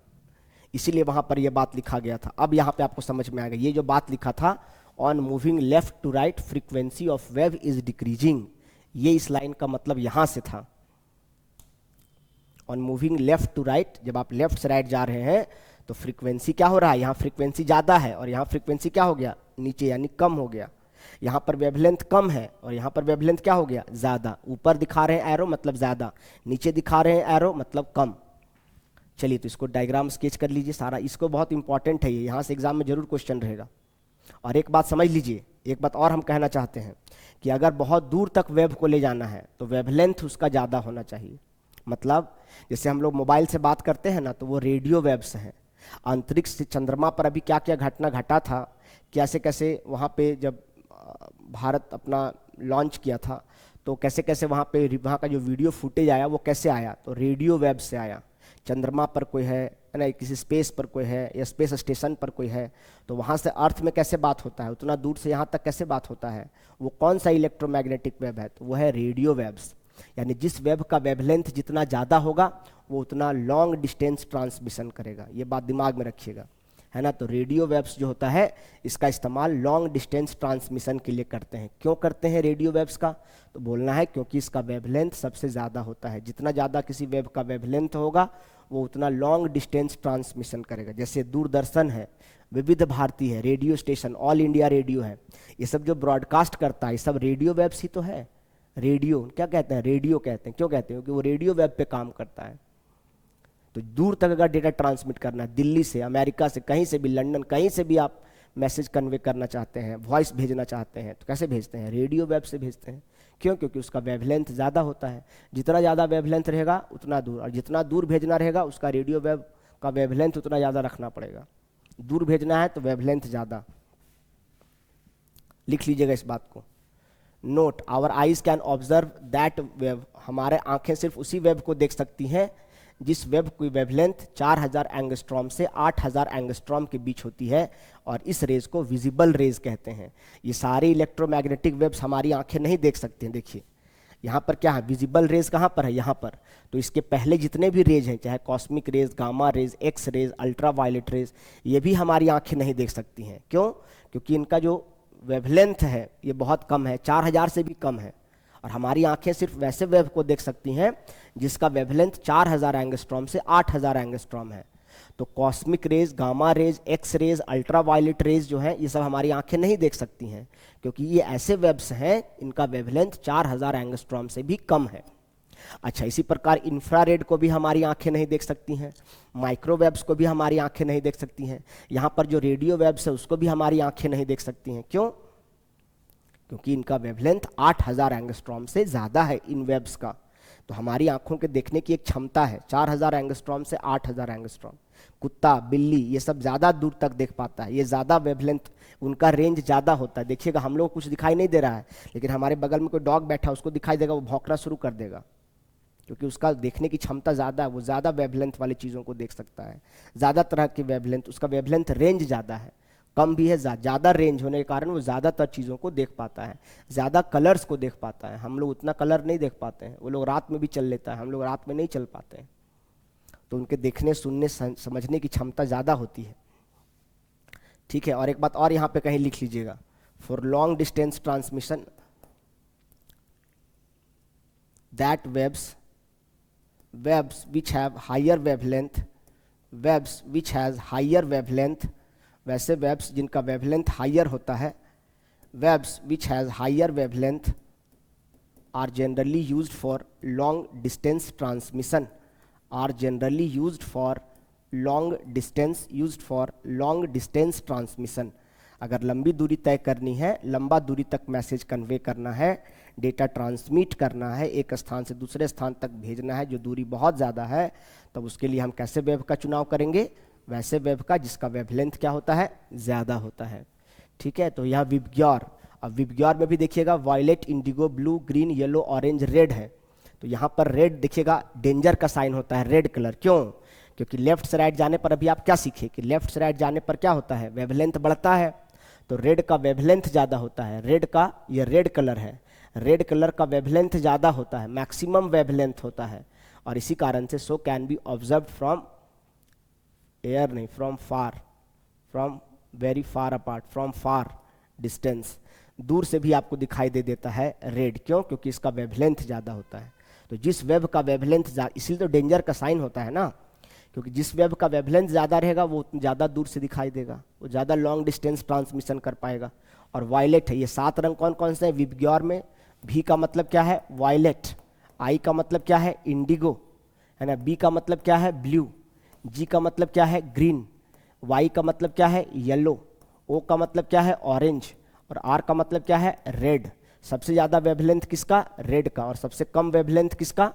S1: इसीलिए वहां पर यह बात लिखा गया था। अब यहाँ पे आपको समझ में आ गया, ये जो बात लिखा था on moving left to right frequency of wave is decreasing, ये इस लाइन का मतलब यहां से था। On moving left to right, जब आप लेफ्ट से राइट जा रहे हैं तो फ्रीक्वेंसी क्या हो रहा है? यहाँ फ्रीक्वेंसी ज़्यादा है और यहाँ फ्रीक्वेंसी क्या हो गया? नीचे, यानी कम हो गया। यहाँ पर वेवलेंथ कम है और यहाँ पर वेवलेंथ क्या हो गया? ज़्यादा। ऊपर दिखा रहे हैं एरो मतलब ज़्यादा, नीचे दिखा रहे हैं एरो मतलब कम। चलिए, तो इसको डायग्राम स्केच कर लीजिए सारा, इसको बहुत इंपॉर्टेंट है ये, यहाँ से एग्जाम में जरूर क्वेश्चन रहेगा। और एक बात समझ लीजिए, एक बात और हम कहना चाहते हैं कि अगर बहुत दूर तक वेव को ले जाना है तो वेवलेंथ उसका ज़्यादा होना चाहिए। मतलब जैसे हम लोग मोबाइल से बात करते हैं ना, तो वो रेडियो वेव्स हैं। अंतरिक्ष से चंद्रमा पर अभी क्या क्या घटना घटा था, कैसे कैसे वहाँ पे जब भारत अपना लॉन्च किया था, तो कैसे कैसे वहाँ का जो वीडियो फुटेज आया वो कैसे आया? तो रेडियो वेव से आया। चंद्रमा पर कोई है ना, किसी स्पेस पर कोई है या स्पेस स्टेशन पर कोई है, तो वहाँ से अर्थ में कैसे बात होता है, उतना दूर से यहाँ तक कैसे बात होता है? वो कौन सा इलेक्ट्रोमैग्नेटिक वेव है? तो वो है रेडियो वेव्स। यानी जिस वेव का वेवलेंथ जितना ज़्यादा होगा वो उतना लॉन्ग डिस्टेंस ट्रांसमिशन करेगा। ये बात दिमाग में रखिएगा, है ना। तो रेडियो वेव्स जो होता है, इसका इस्तेमाल लॉन्ग डिस्टेंस ट्रांसमिशन के लिए करते हैं। क्यों करते हैं रेडियो वेव्स का? तो बोलना है क्योंकि इसका वेवलेंथ सबसे ज़्यादा होता है। जितना ज़्यादा किसी वेव का वेवलेंथ होगा वो उतना लॉन्ग डिस्टेंस ट्रांसमिशन करेगा। जैसे दूरदर्शन है, विविध भारती है, radio station, all India radio है, ये सब जो ब्रॉडकास्ट करता है ये सब रेडियो वेव्स ही तो है। रेडियो क्या कहते हैं? रेडियो कहते हैं। क्यों कहते हैं? क्योंकि वो रेडियो वेव पे काम करता है। तो दूर तक अगर डेटा ट्रांसमिट करना है, दिल्ली से, अमेरिका से, कहीं से भी, लंदन, कहीं से भी आप मैसेज कन्वे करना चाहते हैं, वॉइस भेजना चाहते हैं, तो कैसे भेजते हैं? रेडियो वेव से भेजते हैं। क्यों? क्योंकि उसका वेवलेंथ ज़्यादा होता है। जितना ज़्यादा वेवलेंथ रहेगा उतना दूर, और जितना दूर भेजना रहेगा उसका रेडियो वेव का वेवलेंथ उतना ज़्यादा रखना पड़ेगा। दूर भेजना है तो वेवलेंथ ज़्यादा। लिख लीजिएगा इस बात को। Note, our eyes can observe that wave, हमारे आंखें सिर्फ उसी वेव को देख सकती हैं जिस वेव की वेवलेंथ 4000 एंगस्ट्रॉम से 8000 एंगस्ट्रॉम के बीच होती है, और इस रेज को विजिबल रेज कहते हैं। ये सारे इलेक्ट्रोमैग्नेटिक वेव्स हमारी आंखें नहीं देख सकती हैं। देखिए यहाँ पर क्या है? विजिबल रेज कहाँ पर है? यहाँ पर। तो इसके पहले जितने भी रेज हैं, चाहे cosmic rays, gamma rays, X rays, ultraviolet rays, ये भी हमारी आंखें नहीं देख सकती हैं। क्यों? क्योंकि इनका जो वेवलेंथ है ये बहुत कम है, 4000 से भी कम है। और हमारी आंखें सिर्फ वैसे वेव को देख सकती हैं जिसका वेवलेंथ 4000 एंगस्ट्रॉम से 8000 एंगस्ट्रॉम है। तो cosmic rays, gamma rays, X rays, ultraviolet rays जो है, ये सब हमारी आंखें नहीं देख सकती हैं, क्योंकि ये ऐसे वेव्स हैं इनका वेवलेंथ 4000 एंगस्ट्रॉम से भी कम है। अच्छा, इसी प्रकार इंफ्रारेड को भी हमारी आंखें नहीं देख सकती हैं, माइक्रोवेव्स को भी हमारी आंखें नहीं देख सकती हैं। यहाँ पर जो रेडियो वेव्स है उसको भी हमारी आंखें नहीं देख सकती हैं। क्यों? क्योंकि इनका वेवलेंथ 8000 एंगस्ट्रॉम से ज़्यादा है इन वेव्स का। तो हमारी आंखों के देखने की एक क्षमता है 4000 एंगस्ट्रॉम से 8000 एंगस्ट्रॉम। कुत्ता, बिल्ली, ये सब ज़्यादा दूर तक देख पाता है, ये ज़्यादा वेवलेंथ, उनका रेंज ज़्यादा होता है। देखिएगा हम लोग को कुछ दिखाई नहीं दे रहा है, लेकिन हमारे बगल में कोई डॉग बैठा है उसको दिखाई देगा, वो भौंकना शुरू कर देगा, क्योंकि उसका देखने की क्षमता ज़्यादा है, वो ज़्यादा वेवलेंथ वाली चीज़ों को देख सकता है, ज़्यादा तरह की वेवलेंथ, उसका वेवलेंथ रेंज ज़्यादा है। कम भी है, ज़्यादा रेंज होने के कारण वो ज़्यादातर चीज़ों को देख पाता है, ज़्यादा कलर्स को देख पाता है। हम लोग उतना कलर नहीं देख पाते हैं, वो लोग रात में भी चल लेता है, हम लोग रात में नहीं चल पाते हैं। तो उनके देखने, सुनने, समझने की क्षमता ज़्यादा होती है। ठीक है, और एक बात और यहाँ पे कहीं लिख लीजिएगा, for long distance transmission that waves which have higher wavelength, waves which has higher wavelength, वैसे वेव्स जिनका वेवलेंथ हायर होता है, waves which has higher wavelength are generally used for long distance transmission, are generally used for long distance transmission। अगर लंबी दूरी तय करनी है, लंबा दूरी तक मैसेज कन्वे करना है, डेटा ट्रांसमिट करना है, एक स्थान से दूसरे स्थान तक भेजना है जो दूरी बहुत ज़्यादा है, तब उसके लिए हम कैसे वेव का चुनाव करेंगे? वैसे वेव का जिसका वेवलेंथ क्या होता है? ज़्यादा होता है। ठीक है, तो यहाँ विबग्योर, अब विबग्योर में भी देखिएगा violet, indigo, blue, green, yellow, orange, red है। तो यहाँ पर रेड देखिएगा डेंजर का साइन होता है, रेड कलर। क्यों? क्योंकि लेफ्ट से राइट जाने पर अभी आप क्या सीखे कि लेफ्ट से राइट जाने पर क्या होता है? वेवलेंथ बढ़ता है। तो रेड का वेवलेंथ ज़्यादा होता है, रेड का, ये रेड कलर है, रेड कलर का वेवलेंथ ज़्यादा होता है, मैक्सिमम वेवलेंथ होता है, और इसी कारण से so can be observe from air, नहीं from far, from very far apart, from far distance, दूर से भी आपको दिखाई दे देता है रेड। क्यों? क्योंकि इसका वेवलेंथ ज़्यादा होता है। तो जिस वेव का वेवलेंथ, इसलिए तो डेंजर का साइन होता है ना, क्योंकि जिस वेव का वेवलेंथ ज़्यादा रहेगा वो ज़्यादा दूर से दिखाई देगा, वो ज़्यादा लॉन्ग डिस्टेंस ट्रांसमिशन कर पाएगा। और वायलेट है, ये 7 रंग कौन कौन से हैं विबग्योर में? भी का मतलब क्या है? वायलेट। आई का मतलब क्या है? इंडिगो, है ना। बी का मतलब क्या है? ब्लू। जी का मतलब क्या है? ग्रीन। वाई का मतलब क्या है? येलो। ओ का मतलब क्या है? ऑरेंज। और आर का मतलब क्या है? रेड। सबसे ज़्यादा वेवलेंथ किसका? रेड का। और सबसे कम वेवलेंथ किसका?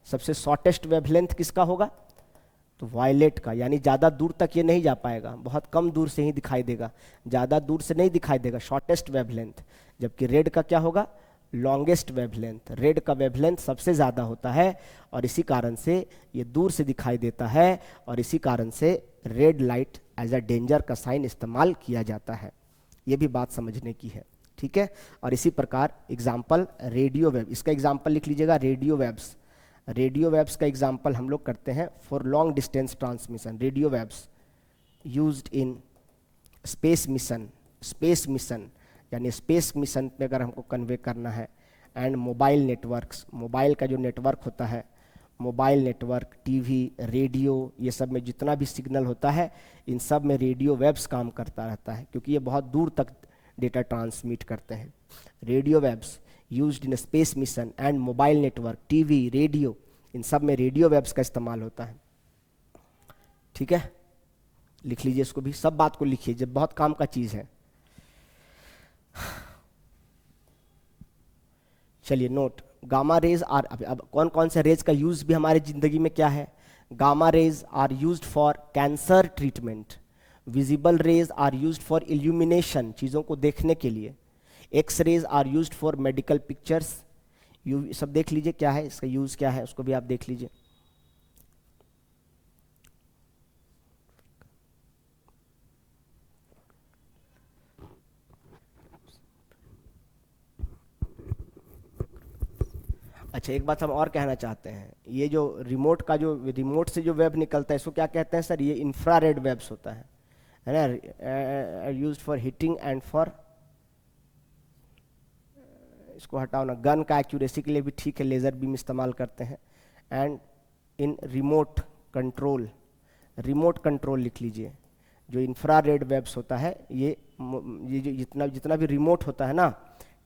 S1: सबसे शॉर्टेस्ट वेवलेंथ किसका होगा? तो वायलेट का। यानी ज़्यादा दूर तक ये नहीं जा पाएगा, बहुत कम दूर से ही दिखाई देगा, ज़्यादा दूर से नहीं दिखाई देगा, शॉर्टेस्ट वेवलेंथ। जबकि रेड का क्या होगा? Longest wavelength. रेड का वेवलेंथ सबसे ज़्यादा होता है और इसी कारण से ये दूर से दिखाई देता है, और इसी कारण से red light as a danger का साइन इस्तेमाल किया जाता है। ये भी बात समझने की है, ठीक है। और इसी प्रकार एग्जाम्पल रेडियो वेव, इसका एग्जाम्पल लिख लीजिएगा, रेडियो वेव्स। रेडियो वेव्स का एग्जाम्पल हम लोग करते हैं for long distance transmission. Radio waves used in space mission, space mission यानी स्पेस मिशन पे अगर हमको कन्वे करना है, एंड मोबाइल नेटवर्क्स, मोबाइल का जो नेटवर्क होता है, मोबाइल नेटवर्क, टीवी, रेडियो, ये सब में जितना भी सिग्नल होता है, इन सब में रेडियो वेव्स काम करता रहता है, क्योंकि ये बहुत दूर तक डेटा ट्रांसमिट करते हैं। Radio waves used in space mission and mobile network, TV, radio, इन सब में रेडियो वेव्स का इस्तेमाल होता है। ठीक है, लिख लीजिए इसको भी, सब बात को लिखिए, जब बहुत काम का चीज़ है। चलिए नोट, गामा रेज आर, अब कौन कौन से रेज का यूज भी हमारी जिंदगी में क्या है? Gamma rays are used for cancer treatment, visible rays are used for illumination, चीज़ों को देखने के लिए, X rays are used for medical pictures. यू सब देख लीजिए क्या है इसका यूज, क्या है उसको भी आप देख लीजिए। अच्छा, एक बात हम और कहना चाहते हैं, ये जो रिमोट का, जो रिमोट से जो वेब निकलता है, इसको क्या कहते हैं सर? ये इंफ्रारेड वेब्स होता है ना, used for heating and for, इसको हटाओ ना, गन का एक्यूरेसी के लिए भी ठीक है, लेज़र बीम इस्तेमाल करते हैं, and in remote control, remote control लिख लीजिए। जो इंफ्रारेड वेब्स होता है, ये जो जितना जितना भी रिमोट होता है ना,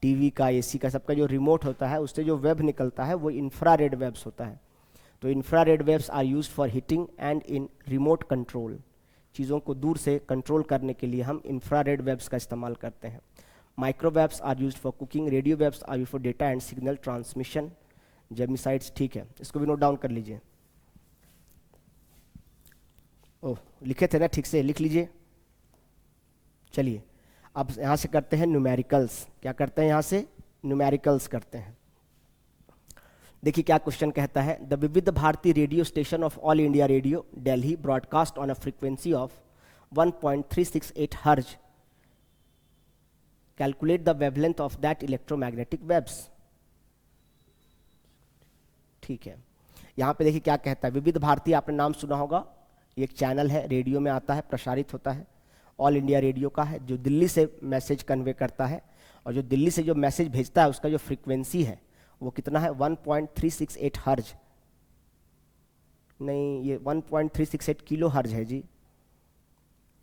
S1: टीवी का, एसी का, सबका जो रिमोट होता है, उससे जो वेब निकलता है वो इंफ्रारेड वेब्स होता है। तो infrared waves are used for heating and in remote control, चीज़ों को दूर से कंट्रोल करने के लिए हम इंफ्रारेड वेब्स का इस्तेमाल करते हैं। Microwaves are used for cooking, radio waves are used for data and signal transmission. जेमिसाइड्स, ठीक है, इसको भी नोट डाउन कर लीजिए। ओह, लिखे थे ना, ठीक से लिख लीजिए। चलिए अब यहाँ से करते हैं न्यूमेरिकल्स। क्या करते हैं यहाँ से? न्यूमेरिकल्स करते हैं। देखिए क्या क्वेश्चन कहता है, the Vividh Bharati radio station of All India Radio Delhi broadcast on a frequency of 1.368 hertz, calculate the wavelength of that electromagnetic waves. ठीक है, यहाँ पे देखिए क्या कहता है, विविध भारती आपने नाम सुना होगा, ये एक चैनल है, रेडियो में आता है, प्रसारित होता है, ऑल इंडिया रेडियो का है, जो दिल्ली से मैसेज कन्वे करता है, और जो दिल्ली से जो मैसेज भेजता है उसका जो फ्रीक्वेंसी है वो कितना है? 1.368 हर्ज, नहीं ये 1.368 किलो हर्ज है जी।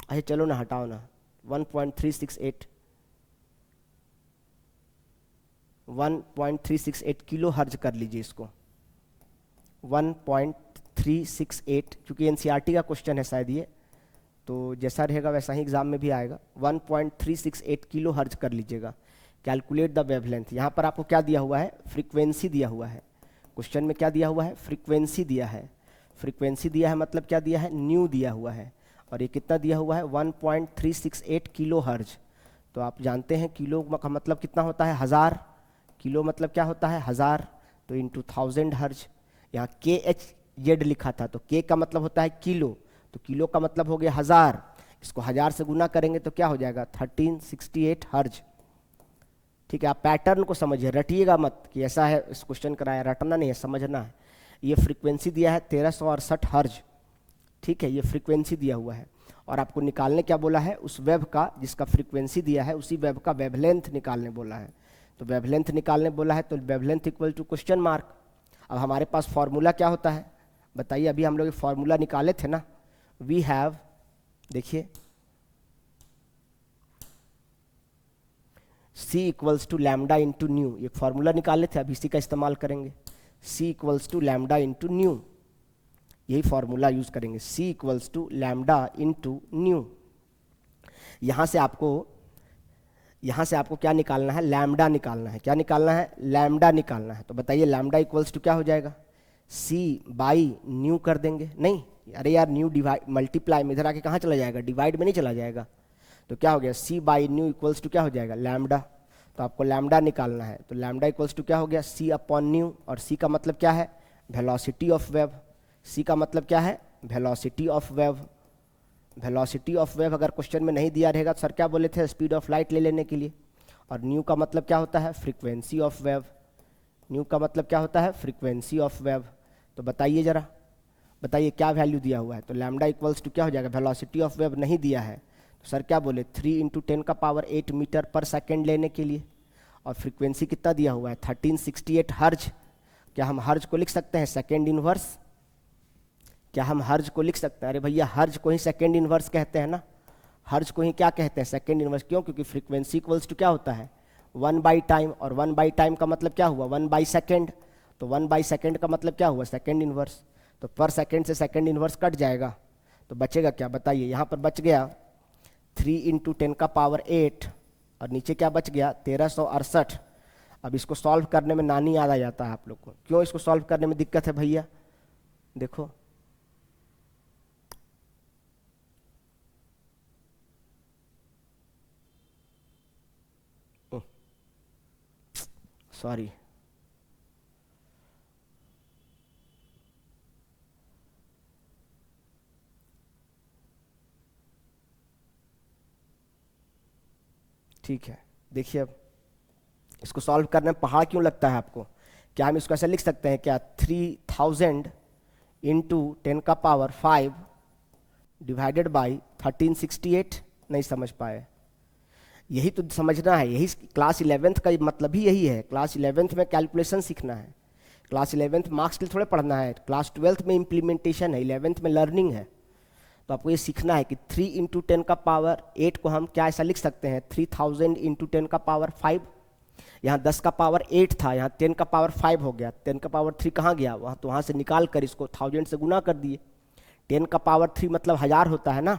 S1: अच्छा चलो ना, हटाओ ना, 1.368 किलो हर्ज कर लीजिए इसको, 1.368, क्योंकि एनसीईआरटी का क्वेश्चन है शायद ये, तो जैसा रहेगा वैसा ही एग्जाम में भी आएगा। 1.368 किलो हर्ज कर लीजिएगा। कैलकुलेट द वेवलेंथ, यहाँ पर आपको क्या दिया हुआ है, फ्रीक्वेंसी दिया हुआ है। क्वेश्चन में क्या दिया हुआ है, फ्रीक्वेंसी दिया है। फ्रीक्वेंसी दिया है मतलब क्या दिया है, न्यू दिया हुआ है। और ये कितना दिया हुआ है, 1.368 किलो हर्ज। तो आप जानते हैं किलो का मतलब कितना होता है, 1000। किलो मतलब क्या होता है, 1000, तो इंटू 1000 हर्ज। यहाँ KHZ लिखा था, तो K का मतलब होता है किलो, तो किलो का मतलब हो गया 1000। इसको 1000 से गुना करेंगे तो क्या हो जाएगा, 1368 हर्ज। ठीक है, आप पैटर्न को समझिए, रटिएगा मत कि ऐसा है इस क्वेश्चन कराया, रटना नहीं है, समझना है। ये फ्रीक्वेंसी दिया है 1368 हर्ज। ठीक है, ये फ्रीक्वेंसी दिया हुआ है। और आपको निकालने क्या बोला है, उस वेव का जिसका फ्रीक्वेंसी दिया है, उसी वेव का वेवलेंथ निकालने बोला है। तो वेवलेंथ निकालने बोला है, तो wavelength equal to question mark. अब हमारे पास फॉर्मूला क्या होता है बताइए, अभी हम लोग ये फॉर्मूला निकाले थे ना, वी हैव, देखिए C equals to lambda into nu, ये फॉर्मूला निकाले थे, अब इसी का इस्तेमाल करेंगे। C equals to lambda into nu, यही फॉर्मूला यूज करेंगे, C equals to lambda into nu. यहाँ से आपको क्या निकालना है, लैम्डा निकालना है। क्या निकालना है, लैम्डा निकालना है। तो बताइए लैम्डा इक्वल्स टू क्या हो जाएगा, C बाई न्यू कर देंगे। नहीं, अरे यार न्यू डिवाइड मल्टीप्लाई में इधर आके कहाँ चला जाएगा, डिवाइड में नहीं चला जाएगा। तो क्या हो गया, C by nu equals to क्या हो जाएगा, लैम्डा। तो आपको लैम्डा निकालना है, तो लैम्डा इक्वल्स टू क्या हो गया, C अपॉन न्यू। और C का मतलब क्या है, वेलोसिटी ऑफ वेव। C का मतलब क्या है, velocity of wave. Velocity of wave अगर क्वेश्चन में नहीं दिया रहेगा तो सर क्या बोले थे, स्पीड ऑफ लाइट ले लेने के लिए। और न्यू का मतलब क्या होता है, फ्रीक्वेंसी ऑफ वेव। न्यू का मतलब क्या होता है, फ्रीक्वेंसी ऑफ वेव। तो बताइए जरा, बताइए क्या वैल्यू दिया हुआ है। तो लैम्डा इक्वल्स टू क्या हो जाएगा, वेलोसिटी ऑफ वेव नहीं दिया है, तो सर क्या बोले, 3 × 10⁸ मीटर पर सेकेंड लेने के लिए। और फ्रीक्वेंसी कितना दिया हुआ है, 1368 हर्ज। क्या हम हर्ज को लिख सकते हैं सेकेंड इनवर्स, क्या हम हर्ज को लिख सकते हैं, अरे भैया हर्ज को ही सेकेंड इनवर्स कहते हैं ना, हर्ज को ही क्या कहते हैं, सेकेंड इनवर्स। क्यों, क्योंकि फ्रीक्वेंसी इक्वल्स टू क्या होता है, 1/टाइम, और 1/टाइम का मतलब क्या हुआ, 1/सेकेंड। तो 1/सेकेंड का मतलब क्या हुआ, सेकेंड इनवर्स। तो पर सेकेंड से सेकेंड इनवर्स कट जाएगा, तो बचेगा क्या बताइए, यहाँ पर बच गया 3 × 10⁸, और नीचे क्या बच गया, 1368। अब इसको सॉल्व करने में नानी याद आ जाता है आप लोग को। क्यों इसको सॉल्व करने में दिक्कत है भैया, देखो सॉरी, ठीक है। देखिए अब इसको सॉल्व करने में पहाड़ क्यों लगता है आपको, क्या हम इसको ऐसे लिख सकते हैं क्या, 3000 × 10⁵ डिवाइडेड बाई 1368, नहीं समझ पाए। यही तो समझना है, यही क्लास 11th का मतलब ही यही है। क्लास 11th में कैलकुलेशन सीखना है, क्लास 11th मार्क्स के लिए थोड़े पढ़ना है। क्लास 12th में इम्प्लीमेंटेशन है, 11th में लर्निंग है। तो आपको ये सीखना है कि 3 × 10⁸ को हम क्या ऐसा लिख सकते हैं, 3000 × 10⁵। यहाँ 10⁸ था, यहाँ 10⁵ हो गया, 10⁵ कहाँ गया, वहाँ तो वहाँ से निकाल कर इसको 1000 से गुना कर दिए। 10⁵ मतलब 1000 होता है ना,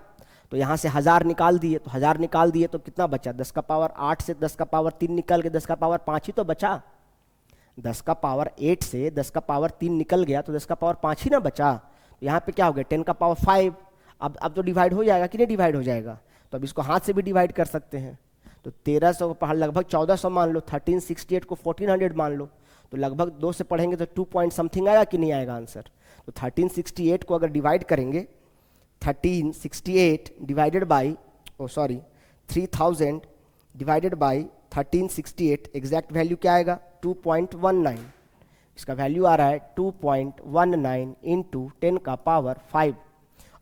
S1: तो यहाँ से 1000 निकाल दिए, तो 1000 निकाल दिए तो कितना बचा, 10⁸ से 10⁵ निकल के 10⁵ ही तो बचा। 10⁸ से 10⁵ निकल गया तो 10⁵ ही ना बचा। तो यहाँ पे क्या हो गया, 10⁵। अब तो डिवाइड हो जाएगा कि नहीं डिवाइड हो जाएगा, तो अब इसको हाथ से भी डिवाइड कर सकते हैं। तो 1300 लगभग 1400 मान लो, 1368 को 1400 मान लो, तो लगभग 2 से पढ़ेंगे तो 2 पॉइंट समथिंग आएगा कि नहीं आएगा आंसर। तो 1368 को अगर डिवाइड करेंगे, 1368 divided by 3000 divided by 1368, exact value क्या आएगा, 2.19। इसका वैल्यू आ रहा है 2.19 × 10⁵।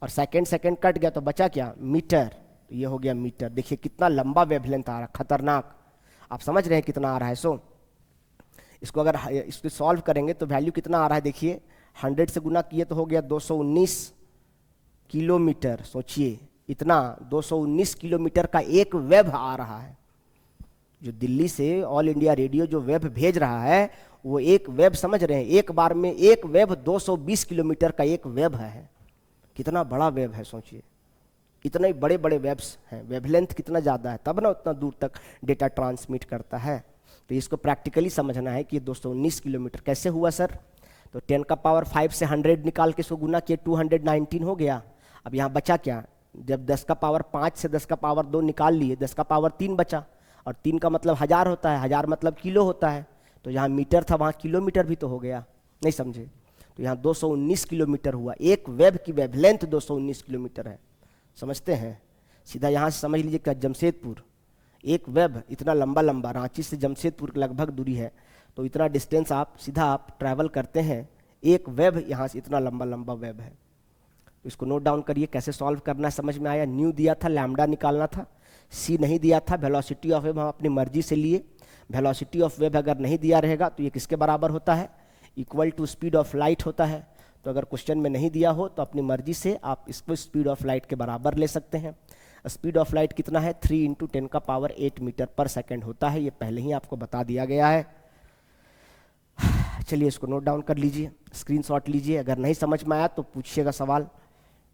S1: और सेकेंड कट गया तो बचा क्या, मीटर। तो ये हो गया मीटर। देखिए कितना लंबा वेवलेंथ आ रहा है, खतरनाक। आप समझ रहे हैं कितना आ रहा है। सो इसको अगर इसको सॉल्व करेंगे तो वैल्यू कितना आ रहा है, देखिए 100 से गुना किए तो हो गया 219 किलोमीटर। सोचिए इतना 219 किलोमीटर का एक वेव आ रहा है। जो दिल्ली से ऑल इंडिया रेडियो जो वेब भेज रहा है, वो एक वेब, समझ रहे हैं, एक बार में एक वेब 220 किलोमीटर का एक वेब है। कितना बड़ा वेब है सोचिए। इतने बड़े बड़े वेव्स हैं, वेवलेंथ कितना ज़्यादा है तब ना उतना दूर तक डेटा ट्रांसमिट करता है। तो इसको प्रैक्टिकली समझना है कि ये 219 किलोमीटर कैसे हुआ सर। तो 10 का पावर 5 से 100 निकाल के इसको गुना किए 219 हो गया। अब यहाँ बचा क्या, जब 10 का पावर 5 से 10 का पावर 2 निकाल लिए 10 का पावर 3 बचा, और 3 का मतलब 1000 होता है, 1000 मतलब किलो होता है। तो यहाँ मीटर था वहाँ किलोमीटर भी तो हो गया, नहीं समझे। तो यहाँ 219 किलोमीटर हुआ, एक वेव की वेवलेंथ 219 किलोमीटर है, समझते हैं। सीधा यहाँ से समझ लीजिए क्या जमशेदपुर, एक वेब इतना लंबा लंबा रांची से जमशेदपुर लगभग दूरी है, तो इतना डिस्टेंस आप सीधा आप ट्रैवल करते हैं, एक वेब यहाँ से इतना लंबा लंबा वेब है। तो इसको नोट डाउन करिए, कैसे सॉल्व करना है समझ में आया। न्यू दिया था, लैम्डा निकालना था, सी नहीं दिया था, वेलोसिटी ऑफ वेव हम अपनी मर्जी से लिए। वेलोसिटी ऑफ वेव अगर नहीं दिया रहेगा तो ये किसके बराबर होता है, equal to speed of light होता है। तो अगर क्वेश्चन में नहीं दिया हो तो अपनी मर्जी से आप इसको स्पीड ऑफ लाइट के बराबर ले सकते हैं। स्पीड ऑफ लाइट कितना है, 3 × 10 का पावर 8 मीटर पर सेकेंड होता है, ये पहले ही आपको बता दिया गया है। चलिए इसको नोट डाउन कर लीजिए, स्क्रीनशॉट लीजिए, अगर नहीं समझ में आया तो पूछिएगा सवाल,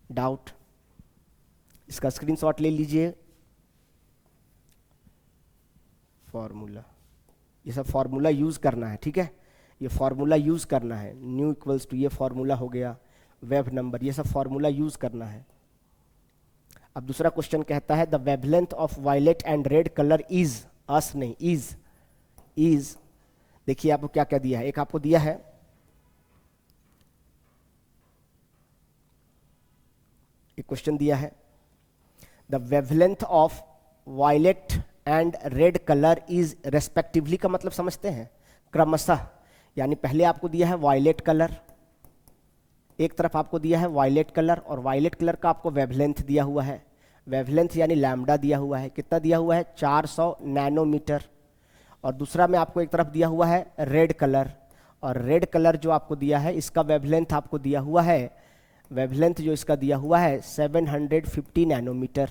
S1: डाउट, इसका स्क्रीनशॉट ले लीजिए। फॉर्मूला, ये सब फॉर्मूला यूज करना है, ठीक है, ये फॉर्मूला यूज करना है। न्यू इक्वल्स टू ये फॉर्मूला हो गया, वेव नंबर, ये सब फॉर्मूला यूज करना है। अब दूसरा क्वेश्चन कहता है the wavelength of violet and red colour is, as नहीं, इज देखिए आपको क्या क्या दिया है, एक आपको दिया है एक क्वेश्चन दिया है the wavelength of violet and red colour is respectively, का मतलब समझते हैं, क्रमशः, यानी पहले आपको दिया है वायलेट कलर, एक तरफ आपको दिया है वायलेट कलर, और वायलेट कलर का आपको वेवलेंथ दिया हुआ है, वेवलेंथ यानी लैम्डा दिया हुआ है, कितना दिया हुआ है 400 नैनोमीटर। और दूसरा में आपको एक तरफ दिया हुआ है रेड कलर, और रेड कलर जो आपको दिया है इसका वेवलेंथ आपको दिया हुआ है, वेवलेंथ जो इसका दिया हुआ है 750 नैनोमीटर।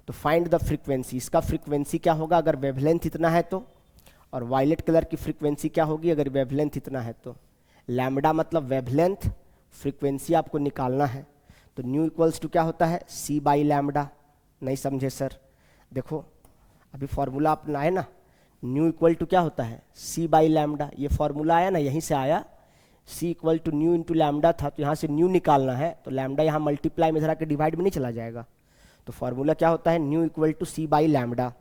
S1: तो फाइंड द फ्रीक्वेंसी, इसका फ्रीक्वेंसी क्या होगा अगर वेवलेंथ इतना है तो, और वायलेट कलर की फ्रीक्वेंसी क्या होगी अगर वेवलेंथ इतना है तो। लैम्डा मतलब वेवलेंथ, फ्रीक्वेंसी आपको निकालना है। तो न्यू इक्वल्स टू क्या होता है, सी बाई लैम्डा, नहीं समझे सर, देखो अभी फॉर्मूला अपना है ना, न्यू इक्वल टू क्या होता है, सी बाई लैम्डा, ये फॉर्मूला आया ना, यहीं से आया, C equal to nu into lambda था, तो यहाँ से न्यू निकालना है, तो लैम्डा यहाँ मल्टीप्लाई में इधर आके डिवाइड में नहीं चला जाएगा। तो फॉर्मूला क्या होता है, nu equal to c by lambda.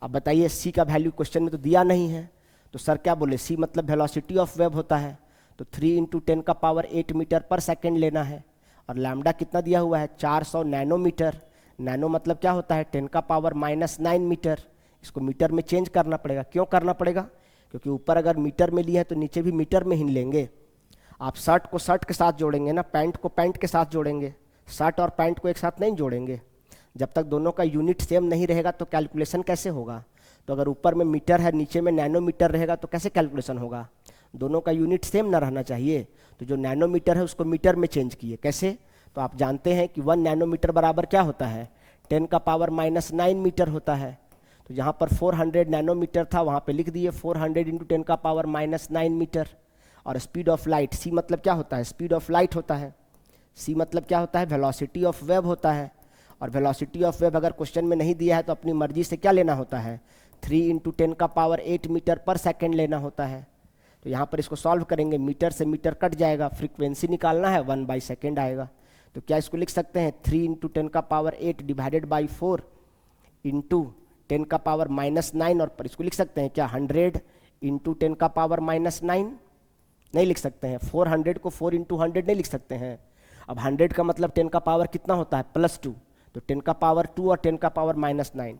S1: अब बताइए सी का वैल्यू क्वेश्चन में तो दिया नहीं है, तो सर क्या बोले, सी मतलब वेलोसिटी ऑफ वेव होता है, तो 3 × 10 का पावर 8 मीटर पर सेकेंड लेना है, और लैम्डा कितना दिया हुआ है 400 नैनोमीटर, नैनो मतलब क्या होता है 10 का पावर -9 मीटर, इसको मीटर में चेंज करना पड़ेगा। क्यों करना पड़ेगा, क्योंकि ऊपर अगर मीटर में लिए हैं तो नीचे भी मीटर में ही लेंगे। आप शर्ट को शर्ट के साथ जोड़ेंगे ना, पैंट को पैंट के साथ जोड़ेंगे, शर्ट और पैंट को एक साथ नहीं जोड़ेंगे। जब तक दोनों का यूनिट सेम नहीं रहेगा तो कैलकुलेशन कैसे होगा। तो अगर ऊपर में मीटर है नीचे में नैनोमीटर रहेगा तो कैसे कैलकुलेशन होगा, दोनों का यूनिट सेम ना रहना चाहिए। तो जो नैनोमीटर है उसको मीटर में चेंज किए, कैसे, तो आप जानते हैं कि 1 नैनोमीटर बराबर क्या होता है 10 का पावर -9 मीटर होता है। तो यहाँ पर 400 नैनोमीटर था, वहाँ पे लिख दिए 400 × 10 का पावर -9 मीटर। और स्पीड ऑफ लाइट, सी मतलब क्या होता है, स्पीड ऑफ लाइट होता है, सी मतलब क्या होता है, वेलोसिटी ऑफ वेव होता है। और वेलोसिटी ऑफ वेव अगर क्वेश्चन में नहीं दिया है तो अपनी मर्जी से क्या लेना होता है, 3 × 10 का पावर 8 मीटर पर सेकेंड लेना होता है। तो यहाँ पर इसको सॉल्व करेंगे, मीटर से मीटर कट जाएगा, फ्रीक्वेंसी निकालना है 1/सेकेंड आएगा। तो क्या इसको लिख सकते हैं 3 × 10 का पावर 8 डिवाइडेड बाई 4 इंटू 10 का पावर -9, और पर इसको लिख सकते हैं क्या 100 × 10 का पावर -9, नहीं लिख सकते हैं। 400 को 4 × 100 नहीं लिख सकते हैं। अब 100 का मतलब 10 का पावर कितना होता है +2, तो 10 का पावर 2 और 10 का पावर -9,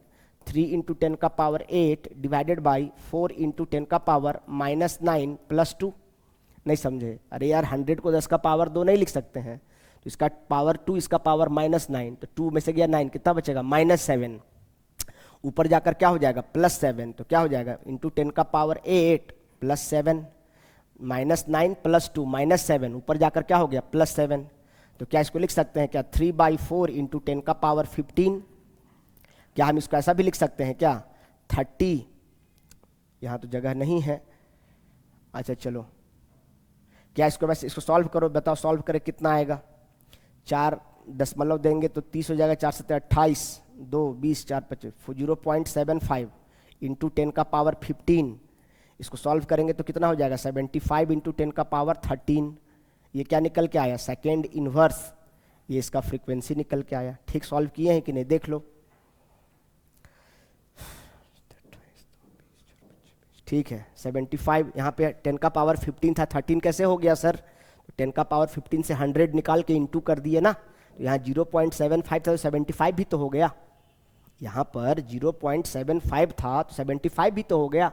S1: 3 × 10 का पावर 8 डिवाइडेड बाई 4 × 10 का पावर -9 +2, नहीं समझे। अरे यार 100 को 10 का पावर 2 नहीं लिख सकते हैं, तो इसका पावर 2 इसका पावर -9, तो 2 में से गया 9, कितना बचेगा -7, ऊपर जाकर क्या हो जाएगा +7, तो क्या हो जाएगा इंटू 10 का पावर 8 +7, -9 +2 -7, ऊपर जाकर क्या हो गया +7। तो क्या इसको लिख सकते हैं क्या 3/4 × 10 का पावर 15, क्या हम इसको ऐसा भी लिख सकते हैं क्या 30, यहाँ तो जगह नहीं है, अच्छा चलो क्या इसको वैसे इसको सॉल्व करो, बताओ सॉल्व करें कितना आएगा, 4 दशमलव देंगे तो 30 हो जाएगा, 4 सत्ते 28, 2 20 4 25, 0.75 इंटू 10 का पावर 15। इसको सॉल्व करेंगे तो कितना हो जाएगा, 75 इंटू 10 का पावर 13। ये क्या निकल के आया, सेकेंड इनवर्स, ये इसका फ्रीक्वेंसी निकल के आया। ठीक सॉल्व किए हैं कि नहीं, देख लो। ठीक है, 75, यहाँ पे 10 का पावर 15 था, 13 कैसे हो गया सर, तो 10 का पावर 15 से 100 निकाल के इंटू कर दिए ना, तो यहाँ 0.75 था तो 75 भी तो हो गया। यहाँ पर 0.75 था तो 75 भी तो हो गया,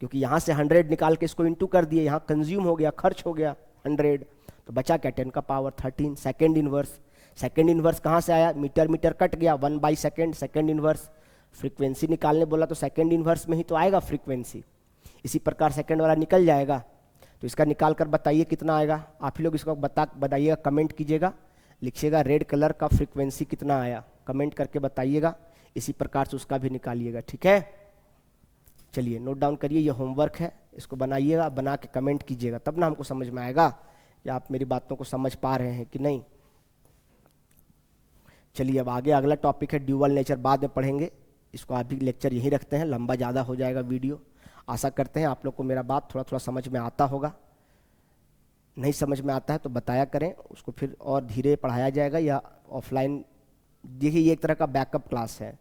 S1: क्योंकि यहाँ से 100 निकाल के इसको इंटू कर दिए, यहाँ कंज्यूम हो गया, खर्च हो गया 100, तो बचा क्या, 10 का power 13, second inverse. Second inverse कहाँ से आया, मीटर मीटर कट गया, 1/सेकेंड, सेकेंड इनवर्स। फ्रीक्वेंसी निकालने बोला तो सेकेंड इनवर्स में ही तो आएगा फ्रीक्वेंसी, इसी प्रकार सेकेंड वाला निकल जाएगा। तो इसका निकाल कर बताइए कितना आएगा, आप ही लोग इसको बताइएगा, कमेंट कीजिएगा, लिखिएगा रेड कलर का फ्रीक्वेंसी कितना आया, कमेंट करके बताइएगा, इसी प्रकार से उसका भी निकालिएगा। ठीक है, चलिए नोट डाउन करिए, ये होमवर्क है, इसको बनाइएगा, बना के कमेंट कीजिएगा, तब ना हमको समझ में आएगा कि आप मेरी बातों को समझ पा रहे हैं कि नहीं। चलिए अब आगे अगला टॉपिक है ड्यूअल नेचर, बाद में पढ़ेंगे इसको, अभी लेक्चर यहीं रखते हैं, लंबा ज़्यादा हो जाएगा वीडियो। आशा करते हैं आप लोग को मेरा बात थोड़ा थोड़ा समझ में आता होगा, नहीं समझ में आता है तो बताया करें, उसको फिर और धीरे पढ़ाया जाएगा या ऑफलाइन। देखिए ये एक तरह का बैकअप क्लास है,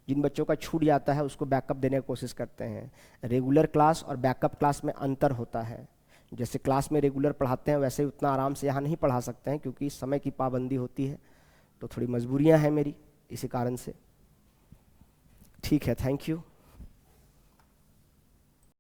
S1: जिन बच्चों का छूट जाता है उसको बैकअप देने की कोशिश करते हैं। रेगुलर क्लास और बैकअप क्लास में अंतर होता है, जैसे क्लास में रेगुलर पढ़ाते हैं वैसे उतना आराम से यहाँ नहीं पढ़ा सकते हैं, क्योंकि समय की पाबंदी होती है, तो थोड़ी मजबूरियाँ हैं मेरी इसी कारण से। ठीक है, थैंक यू।